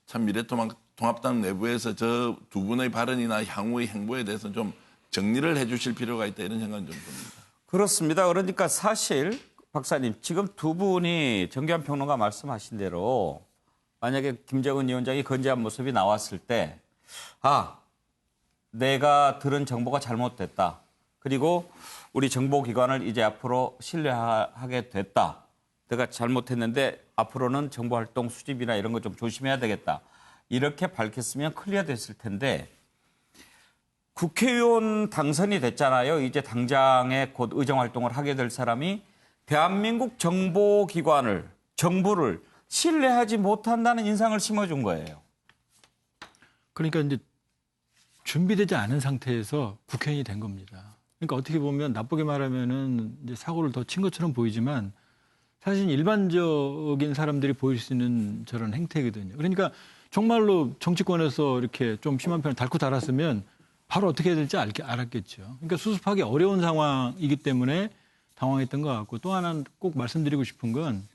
참 미래통합당 내부에서 저 두 분의 발언이나 향후의 행보에 대해서 좀 정리를 해 주실 필요가 있다 이런 생각은 좀 듭니다. 그렇습니다. 그러니까 사실 박사님 지금 두 분이 정기환 평론가 말씀하신 대로 만약에 김정은 위원장이 건재한 모습이 나왔을 때 내가 들은 정보가 잘못됐다. 그리고 우리 정보기관을 이제 앞으로 신뢰하게 됐다. 내가 잘못했는데 앞으로는 정보활동 수집이나 이런 거 좀 조심해야 되겠다. 이렇게 밝혔으면 클리어됐을 텐데 국회의원 당선이 됐잖아요. 이제 당장에 곧 의정활동을 하게 될 사람이 대한민국 정보기관을, 정부를 신뢰하지 못한다는 인상을 심어준 거예요. 그러니까 이제 준비되지 않은 상태에서 국회의원이 된 겁니다. 그러니까 어떻게 보면 나쁘게 말하면은 이제 사고를 더 친 것처럼 보이지만 사실 일반적인 사람들이 보일 수 있는 저런 행태거든요. 그러니까 정말로 정치권에서 이렇게 좀 심한 편을 달고 달았으면 바로 어떻게 해야 될지 알았겠죠. 그러니까 수습하기 어려운 상황이기 때문에 당황했던 것 같고 또 하나 꼭 말씀드리고 싶은 건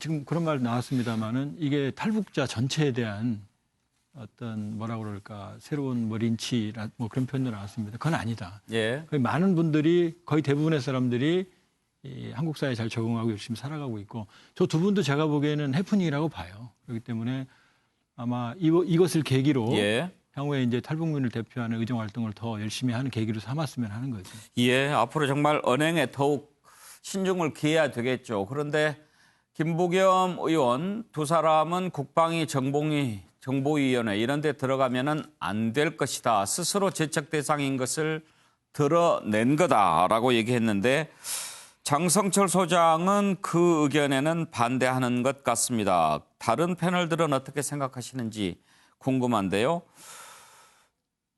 지금 그런 말 나왔습니다마는 이게 탈북자 전체에 대한 어떤 뭐라 그럴까 새로운 뭐 린치 뭐 그런 표현도 나왔습니다. 그건 아니다. 예. 많은 분들이 거의 대부분의 사람들이 이 한국 사회에 잘 적응하고 열심히 살아가고 있고 저 두 분도 제가 보기에는 해프닝이라고 봐요. 그렇기 때문에 아마 이것을 계기로 예. 향후에 이제 탈북민을 대표하는 의정 활동을 더 열심히 하는 계기로 삼았으면 하는 거죠. 예, 앞으로 정말 언행에 더욱 신중을 기해야 되겠죠. 그런데 김부겸 의원 두 사람은 국방위 정보위원회 이런 데 들어가면은 안 될 것이다. 스스로 제척 대상인 것을 드러낸 거다라고 얘기했는데 장성철 소장은 그 의견에는 반대하는 것 같습니다. 다른 패널들은 어떻게 생각하시는지 궁금한데요.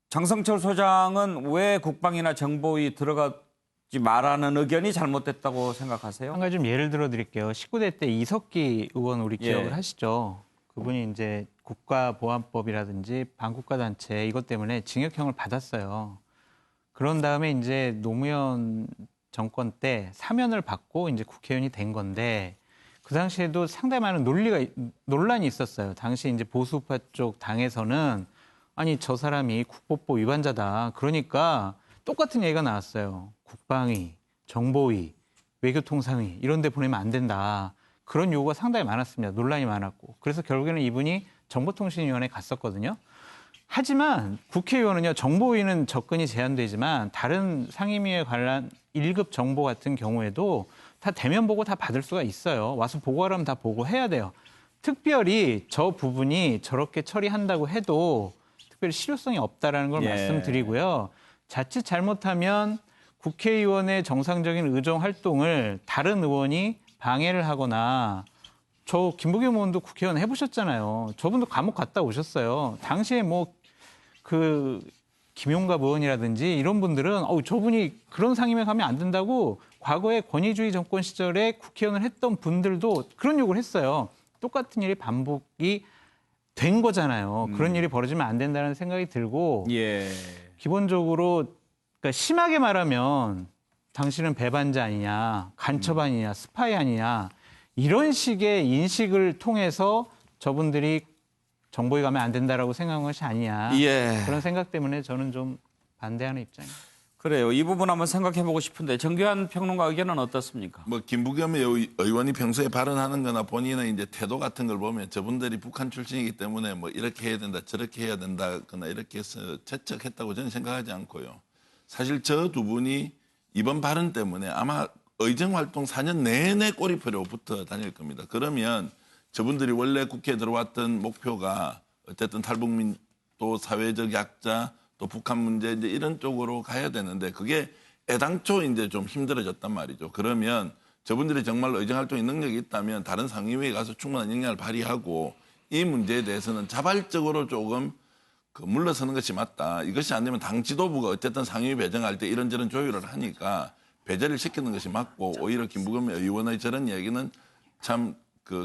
장성철 소장은 왜 국방이나 정보위 들어가지 말라는 의견이 잘못됐다고 생각하세요? 한 가지 좀 예를 들어 드릴게요. 19대 때 이석기 의원 우리 기억을 하시죠? 그분이 이제 국가보안법이라든지 반국가단체 이것 때문에 징역형을 받았어요. 그런 다음에 이제 노무현 정권 때 사면을 받고 이제 국회의원이 된 건데 그 당시에도 상당히 많은 논란이 있었어요. 당시 이제 보수파 쪽 당에서는 아니 저 사람이 국보법 위반자다. 그러니까 똑같은 얘기가 나왔어요. 국방위, 정보위, 외교통상위 이런 데 보내면 안 된다. 그런 요구가 상당히 많았습니다. 논란이 많았고. 그래서 결국에는 이분이 정보통신위원회에 갔었거든요. 하지만 국회의원은요. 정보위는 접근이 제한되지만 다른 상임위에 관한 1급 정보 같은 경우에도 다 대면 보고 다 받을 수가 있어요. 와서 보고하라면 다 보고해야 돼요. 특별히 저 부분이 저렇게 처리한다고 해도 특별히 실효성이 없다라는 걸 말씀드리고요. 자칫 잘못하면 국회의원의 정상적인 의정 활동을 다른 의원이 방해를 하거나 저 김부겸 의원도 국회의원 해보셨잖아요. 저분도 감옥 갔다 오셨어요. 당시에 뭐 그 김용갑 의원이라든지 이런 분들은 저분이 그런 상임에 가면 안 된다고 과거에 권위주의 정권 시절에 국회의원을 했던 분들도 그런 요구를 했어요. 똑같은 일이 반복이 된 거잖아요. 그런 일이 벌어지면 안 된다는 생각이 들고 기본적으로 그러니까 심하게 말하면 당신은 배반자 아니냐, 간첩 아니냐, 스파이 아니냐 이런 식의 인식을 통해서 저분들이 정보에 가면 안 된다라고 생각한 것이 아니냐. 그런 생각 때문에 저는 좀 반대하는 입장입니다. 그래요. 이 부분 한번 생각해보고 싶은데 정규환 평론가 의견은 어떻습니까? 뭐 김부겸 의원이 평소에 발언하는 거나 본인의 이제 태도 같은 걸 보면 저분들이 북한 출신이기 때문에 뭐 이렇게 해야 된다 저렇게 해야 된다거나 이렇게 해서 채척했다고 저는 생각하지 않고요. 사실 저 두 분이 이번 발언 때문에 아마 의정활동 4년 내내 꼬리표로 붙어 다닐 겁니다. 그러면 저분들이 원래 국회에 들어왔던 목표가 어쨌든 탈북민 또 사회적 약자 또 북한 문제 이제 이런 쪽으로 가야 되는데 그게 애당초 이제 좀 힘들어졌단 말이죠. 그러면 저분들이 정말 의정활동에 능력이 있다면 다른 상임위에 가서 충분한 역량을 발휘하고 이 문제에 대해서는 자발적으로 조금 물러서는 것이 맞다. 이것이 안 되면 당 지도부가 어쨌든 상임위 배정할 때 이런저런 조율을 하니까 배제를 시키는 것이 맞고 오히려 김부겸 의원의 저런 이야기는 참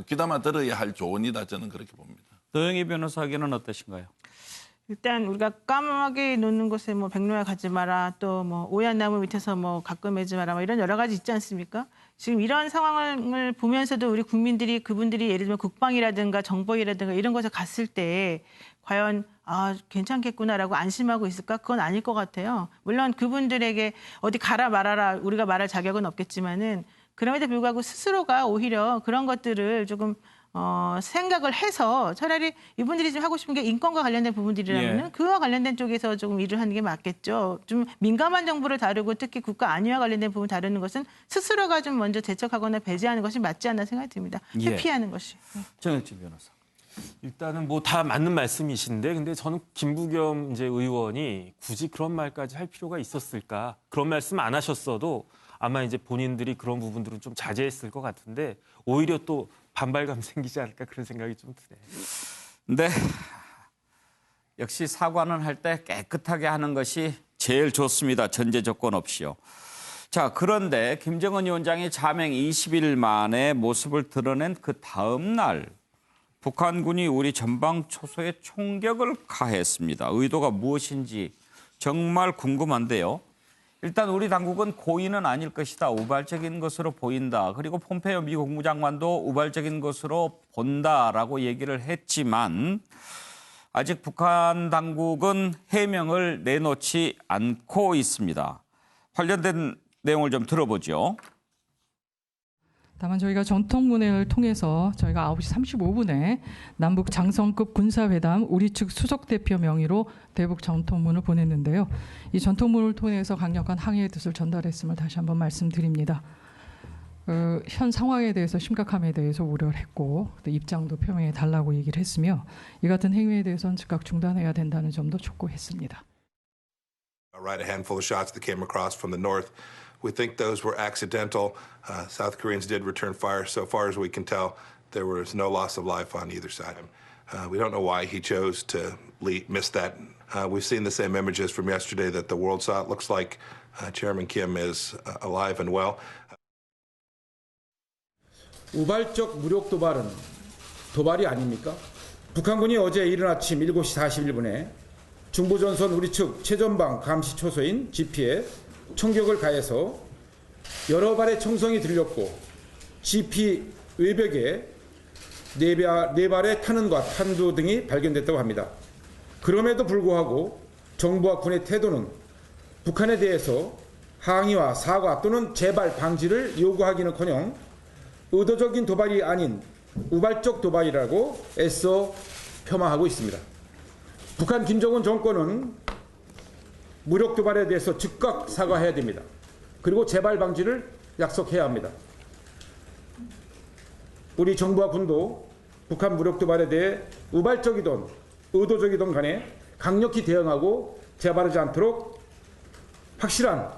귀담아 들어야 할 조언이다 저는 그렇게 봅니다. 도영희 변호사에게는 어떠신가요? 일단 우리가 까마귀 놓는 곳에 뭐 백로야 가지 마라 또 뭐 오얏 나무 밑에서 뭐 가끔 매지 마라 뭐 이런 여러 가지 있지 않습니까? 지금 이런 상황을 보면서도 우리 국민들이 그분들이 예를 들면 국방이라든가 정보위라든가 이런 곳에 갔을 때 과연 괜찮겠구나라고 안심하고 있을까? 그건 아닐 것 같아요. 물론 그분들에게 어디 가라 말아라 우리가 말할 자격은 없겠지만은 그럼에도 불구하고 스스로가 오히려 그런 것들을 조금 생각을 해서 차라리 이분들이 좀 하고 싶은 게 인권과 관련된 부분들이라면은 그와 관련된 쪽에서 조금 일을 하는 게 맞겠죠. 좀 민감한 정보를 다루고 특히 국가 안위와 관련된 부분 다루는 것은 스스로가 좀 먼저 대처하거나 배제하는 것이 맞지 않나 생각이 듭니다. 회피하는 것이. 정혁진 변호사. 일단은 뭐 다 맞는 말씀이신데 근데 저는 김부겸 이제 의원이 굳이 그런 말까지 할 필요가 있었을까? 그런 말씀 안 하셨어도 아마 이제 본인들이 그런 부분들은 좀 자제했을 것 같은데 오히려 또 반발감 생기지 않을까 그런 생각이 좀 드네요. 네. 역시 사과는 할 때 깨끗하게 하는 것이 제일 좋습니다. 전제 조건 없이요. 자, 그런데 김정은 위원장이 자맹 20일 만에 모습을 드러낸 그 다음 날 북한군이 우리 전방 초소에 총격을 가했습니다. 의도가 무엇인지 정말 궁금한데요. 일단 우리 당국은 고의는 아닐 것이다. 우발적인 것으로 보인다. 그리고 폼페이오 미국 국무장관도 우발적인 것으로 본다라고 얘기를 했지만 아직 북한 당국은 해명을 내놓지 않고 있습니다. 관련된 내용을 좀 들어보죠. 다만 저희가 전통문회를 통해서 저희가 9시 35분에 남북 장성급 군사회담 우리 측 수석 대표 명의로 대북 전통문을 보냈는데요. 이 전통문을 통해서 강력한 항의의 뜻을 전달했음을 다시 한번 말씀드립니다. 현 상황에 대해서 심각함에 대해서 우려를 했고 또 입장도 표명해 달라고 얘기를 했으며 이 같은 행위에 대해서는 즉각 중단해야 된다는 점도 촉구했습니다. Right, a handful of shots that came across from the north. We think those were accidental. South Koreans did return fire. So far as we can tell, there was no loss of life on either side. We don't know why he chose to miss that. We've seen the same images from yesterday that the world saw. It looks like Chairman Kim is alive and well. 우발적 무력 도발은 도발이 아닙니까? 북한군이 어제 이른 아침 7시 41분에 중부전선 우리 측 최전방 감시 초소인 GP에 총격을 가해서 여러 발의 총성이 들렸고 GP 외벽에 네 발의 탄원과 탄두 등이 발견됐다고 합니다. 그럼에도 불구하고 정부와 군의 태도는 북한에 대해서 항의와 사과 또는 재발 방지를 요구하기는커녕 의도적인 도발이 아닌 우발적 도발이라고 애써 폄하하고 있습니다. 북한 김정은 정권은 무력 도발에 대해서 즉각 사과해야 됩니다. 그리고 재발 방지를 약속해야 합니다. 우리 정부와 군도 북한 무력 도발에 대해 우발적이든 의도적이든 간에 강력히 대응하고 재발하지 않도록 확실한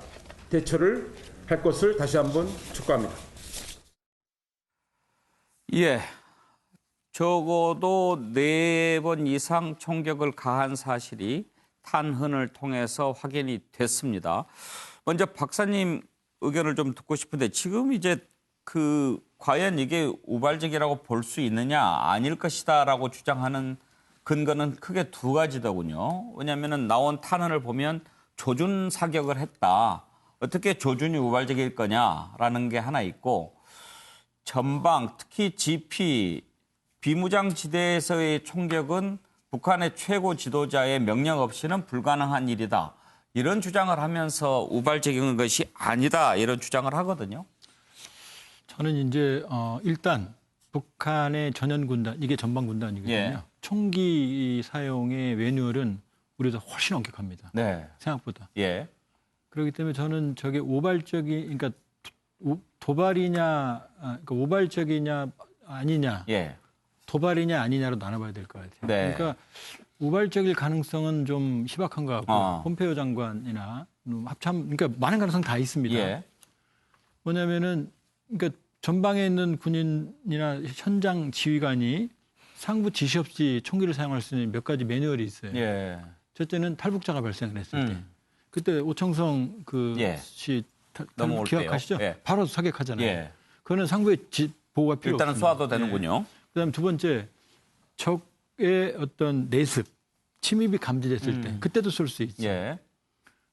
대처를 할 것을 다시 한번 촉구합니다. 예, 적어도 4번 이상 총격을 가한 사실이 탄흔을 통해서 확인이 됐습니다. 먼저 박사님 의견을 좀 듣고 싶은데 지금 이제 과연 이게 우발적이라고 볼 수 있느냐 아닐 것이다라고 주장하는 근거는 크게 두 가지더군요. 왜냐하면 나온 탄흔을 보면 조준 사격을 했다. 어떻게 조준이 우발적일 거냐라는 게 하나 있고 전방 특히 GP 비무장지대에서의 총격은 북한의 최고 지도자의 명령 없이는 불가능한 일이다. 이런 주장을 하면서 우발적인 것이 아니다. 이런 주장을 하거든요. 저는 이제 일단 북한의 전연군단, 이게 전방군단이거든요. 예. 총기 사용의 매뉴얼은 우리보다 훨씬 엄격합니다. 네. 생각보다. 예. 그렇기 때문에 저는 저게 우발적인, 그러니까 도발이냐, 그러니까 우발적이냐 아니냐, 예. 도발이냐 아니냐로 나눠봐야 될 것 같아요. 네. 그러니까 우발적일 가능성은 좀 희박한 것 같고 폼페이오 장관이나 합참, 그러니까 많은 가능성 다 있습니다. 예. 뭐냐면은 그러니까 전방에 있는 군인이나 현장 지휘관이 상부 지시 없이 총기를 사용할 수 있는 몇 가지 매뉴얼이 있어요. 예. 첫째는 탈북자가 발생을 했을 때, 그때 오청성 씨 기억하시죠? 예. 바로 사격하잖아요. 예. 그거는 상부의 보호가 필요 일단은 없습니다. 쏴도 되는군요. 그다음 두 번째, 적의 어떤 내습, 침입이 감지됐을 때, 그때도 쏠 수 있죠. 예.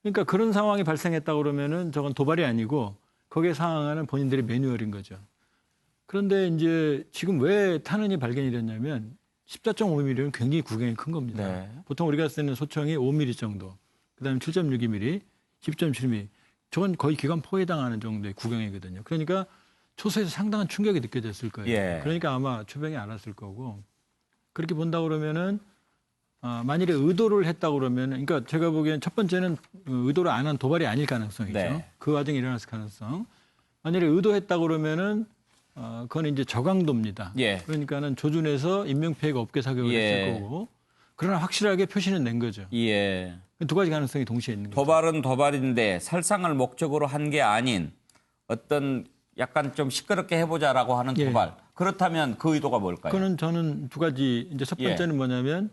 그러니까 그런 상황이 발생했다 그러면은 저건 도발이 아니고 거기에 상응하는 본인들의 매뉴얼인 거죠. 그런데 이제 지금 왜 탄원이 발견이 됐냐면 14.5mm는 굉장히 구경이 큰 겁니다. 네. 보통 우리가 쓰는 소총이 5mm 정도, 그다음에 7.62mm, 10.7mm. 저건 거의 기관포에 해당하는 정도의 구경이거든요. 그러니까 초소에서 상당한 충격이 느껴졌을 거예요. 예. 그러니까 아마 초병이 안 왔을 거고, 그렇게 본다 그러면은 만일에 의도를 했다 그러면은, 그러니까 제가 보기엔 첫 번째는 의도를 안 한 도발이 아닐 가능성이죠. 네. 그 과정에 일어났을 가능성. 만일에 의도했다 그러면은 그건 이제 저강도입니다. 예. 그러니까는 조준해서 인명피해가 없게 사격을 했을 거고, 그러나 확실하게 표시는 낸 거죠. 예. 두 가지 가능성이 동시에 있는 거죠. 도발은 도발인데 살상을 목적으로 한 게 아닌 어떤 약간 좀 시끄럽게 해보자라고 하는 도발. 그렇다면 그 의도가 뭘까요? 그거는 저는 두 가지. 이제 첫 번째는 뭐냐면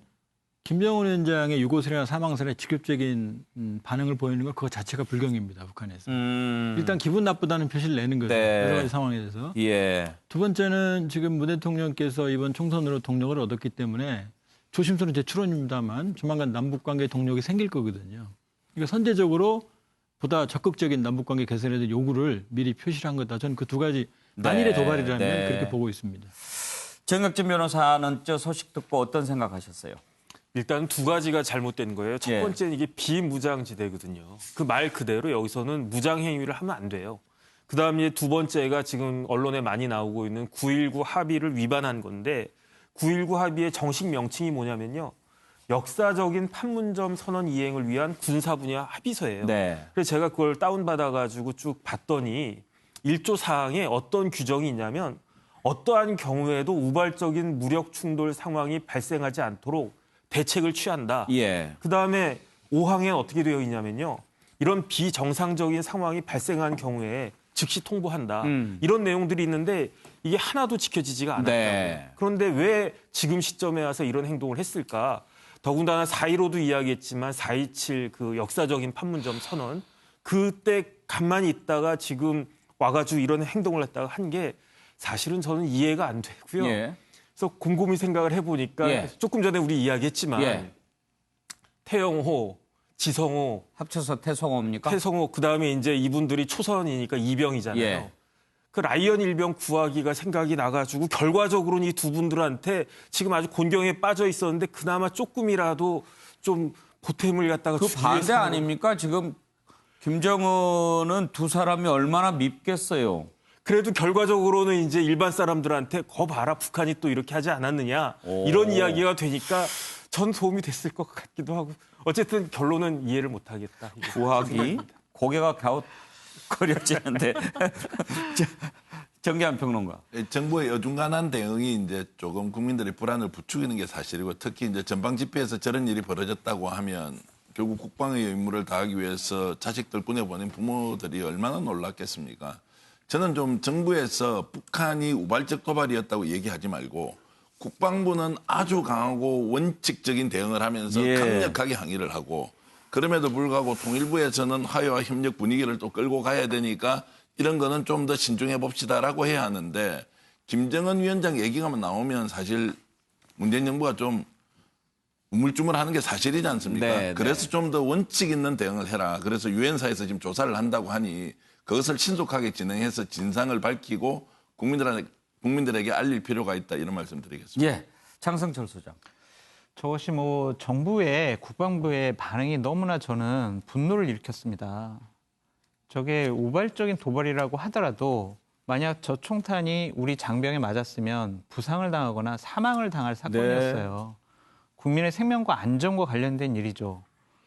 김정은 위원장의 유고설이나 사망설에 직접적인 반응을 보이는 건 그거 자체가 불경입니다. 북한에서. 일단 기분 나쁘다는 표시를 내는 거죠. 네. 여러 가지 상황에 대해서. 예. 두 번째는 지금 문 대통령께서 이번 총선으로 동력을 얻었기 때문에 조심스러운 제 추론입니다만 조만간 남북관계 동력이 생길 거거든요. 그러니까 선제적으로 보다 적극적인 남북관계 개선에 대한 요구를 미리 표시를 한 거다. 저는 그 두 가지 만일의 도발이라면 그렇게 보고 있습니다. 정혁진 변호사는 저 소식 듣고 어떤 생각하셨어요? 일단 두 가지가 잘못된 거예요. 첫 번째는 이게 비무장지대거든요. 그 말 그대로 여기서는 무장행위를 하면 안 돼요. 그다음에 두 번째가 지금 언론에 많이 나오고 있는 9.19 합의를 위반한 건데 9.19 합의의 정식 명칭이 뭐냐면요. 역사적인 판문점 선언 이행을 위한 군사 분야 합의서예요. 네. 그래서 제가 그걸 다운받아가지고 쭉 봤더니 1조 사항에 어떤 규정이 있냐면 어떠한 경우에도 우발적인 무력 충돌 상황이 발생하지 않도록 대책을 취한다. 예. 그다음에 5항에 어떻게 되어 있냐면요. 이런 비정상적인 상황이 발생한 경우에 즉시 통보한다. 이런 내용들이 있는데 이게 하나도 지켜지지가 않았다고요. 네. 그런데 왜 지금 시점에 와서 이런 행동을 했을까? 더군다나 4.15도 이야기했지만 4.27 그 역사적인 판문점 선언 그때 가만히 있다가 지금 와가지고 이런 행동을 했다가 한 게 사실은 저는 이해가 안 되고요. 예. 그래서 곰곰이 생각을 해보니까 예. 조금 전에 우리 이야기했지만 예. 태영호, 지성호 합쳐서 태성호입니까? 태성호 그다음에 이제 이분들이 초선이니까 이병이잖아요. 예. 그 라이언 일병 구하기가 생각이 나가지고 결과적으로는 이 두 분들한테 지금 아주 곤경에 빠져 있었는데 그나마 조금이라도 좀 보탬을 갖다가 그 주기 반대 위해서 아닙니까? 지금 김정은은 두 사람이 얼마나 밉겠어요. 그래도 결과적으로는 이제 일반 사람들한테 거 봐라 북한이 또 이렇게 하지 않았느냐 이런 이야기가 되니까 전 도움이 됐을 것 같기도 하고 어쨌든 결론은 이해를 못하겠다. 구하기 고개가 갸웃거려지는데 정계한 평론가. 정부의 어중간한 대응이 이제 조금 국민들의 불안을 부추기는 게 사실이고 특히 이제 전방 집회에서 저런 일이 벌어졌다고 하면 결국 국방의 의무를 다하기 위해서 자식들 보내보낸 부모들이 얼마나 놀랐겠습니까? 저는 좀 정부에서 북한이 우발적 도발이었다고 얘기하지 말고 국방부는 아주 강하고 원칙적인 대응을 하면서 예. 강력하게 항의를 하고 그럼에도 불구하고 통일부에서는 화해와 협력 분위기를 또 끌고 가야 되니까 이런 거는 좀 더 신중해 봅시다라고 해야 하는데 김정은 위원장 얘기가만 나오면 사실 문재인 정부가 좀 우물쭈물하는 게 사실이지 않습니까? 네, 그래서 네. 좀 더 원칙 있는 대응을 해라. 그래서 유엔사에서 지금 조사를 한다고 하니 그것을 신속하게 진행해서 진상을 밝히고 국민들에게 알릴 필요가 있다 이런 말씀 드리겠습니다. 예, 장성철 소장. 저것이 뭐 정부의 국방부의 반응이 너무나 저는 분노를 일으켰습니다. 저게 우발적인 도발이라고 하더라도 만약 저 총탄이 우리 장병에 맞았으면 부상을 당하거나 사망을 당할 사건이었어요. 국민의 생명과 안전과 관련된 일이죠.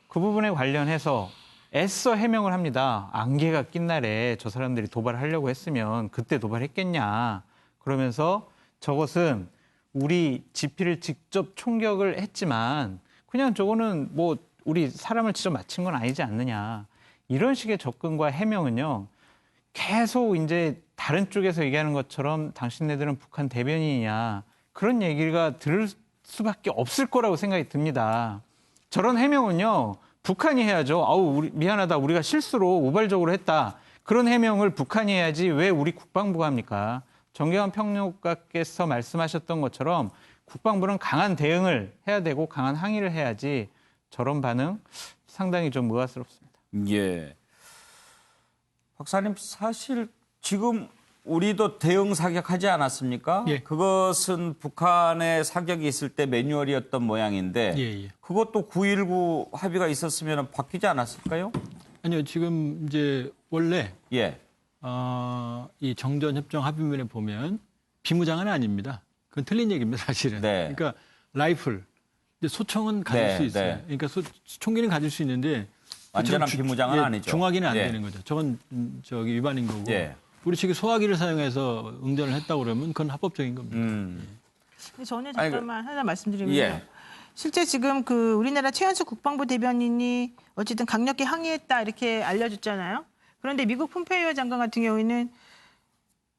그 부분에 관련해서 애써 해명을 합니다. 안개가 낀 날에 저 사람들이 도발하려고 했으면 그때 도발했겠냐. 그러면서 저것은 우리 지피를 직접 총격을 했지만 그냥 저거는 뭐 우리 사람을 직접 맞힌 건 아니지 않느냐. 이런 식의 접근과 해명은요. 계속 이제 다른 쪽에서 얘기하는 것처럼 당신네들은 북한 대변인이냐. 그런 얘기가 들을 수밖에 없을 거라고 생각이 듭니다. 저런 해명은요. 북한이 해야죠. 아우 미안하다. 우리가 실수로 우발적으로 했다. 그런 해명을 북한이 해야지 왜 우리 국방부가 합니까? 정계환 평론가께서 말씀하셨던 것처럼 국방부는 강한 대응을 해야 되고 강한 항의를 해야지 저런 반응 상당히 좀 의아스럽습니다. 예. 박사님 사실 지금 우리도 대응 사격하지 않았습니까? 예. 그것은 북한의 사격이 있을 때 매뉴얼이었던 모양인데 예. 그것도 9.19 합의가 있었으면 바뀌지 않았을까요? 아니요, 지금 이제 원래 예. 이 정전협정 합의문에 보면 비무장은 아닙니다. 그건 틀린 얘기입니다, 사실은. 네. 그러니까 라이플, 근데 소총은 가질 네, 수 있어요. 네. 그러니까 총기는 가질 수 있는데 완전한 비무장은 아니죠. 중화기는 안 예. 되는 거죠. 저건 저기 위반인 거고. 예. 우리 측이 소화기를 사용해서 응전을 했다고 그러면 그건 합법적인 겁니다. 저는 잠깐만 하나 말씀드리면 예. 실제 지금 그 우리나라 최현수 국방부 대변인이 어쨌든 강력히 항의했다 이렇게 알려줬잖아요. 그런데 미국 폼페이오 장관 같은 경우에는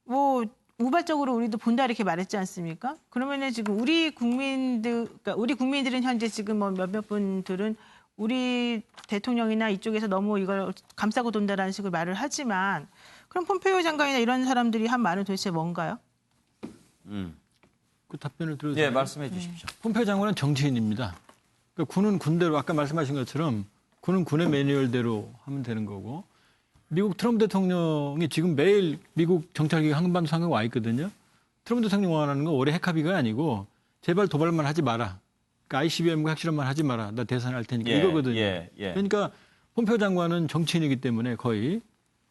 뭐 우발적으로 우리도 본다 이렇게 말했지 않습니까? 그러면은 지금 우리 국민들은 현재 지금 뭐 몇몇 분들은 우리 대통령이나 이쪽에서 너무 이걸 감싸고 돈다라는 식으로 말을 하지만 그럼 폼페이오 장관이나 이런 사람들이 한 말은 도대체 뭔가요? 그 답변을 들어주세요. 예, 말씀해 주십시오. 폼페이오 장관은 정치인입니다. 그러니까 군은 군대로 아까 말씀하신 것처럼 군은 군의 매뉴얼대로 하면 되는 거고 미국 트럼프 대통령이 지금 매일 미국 정찰기가 한반도 상공에 와 있거든요. 트럼프 대통령이 원하는 건 올해 핵합의가 아니고 제발 도발만 하지 마라. 그러니까 ICBM과 핵실험만 하지 마라. 나 대선할 테니까 예, 이거거든요. 예. 그러니까 폼페이오 장관은 정치인이기 때문에 거의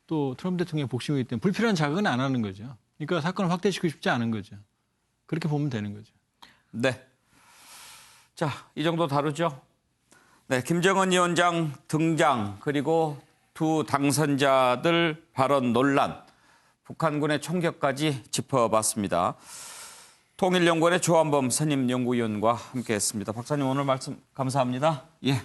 또 트럼프 대통령의 복심이기 때문에 불필요한 자극은 안 하는 거죠. 그러니까 사건을 확대시키고 싶지 않은 거죠. 그렇게 보면 되는 거죠. 네. 자, 이 정도 다루죠. 네, 김정은 위원장 등장 그리고 두 당선자들 발언 논란. 북한군의 총격까지 짚어봤습니다. 통일연구원의 조한범 선임연구위원과 함께했습니다. 박사님 오늘 말씀 감사합니다. 예.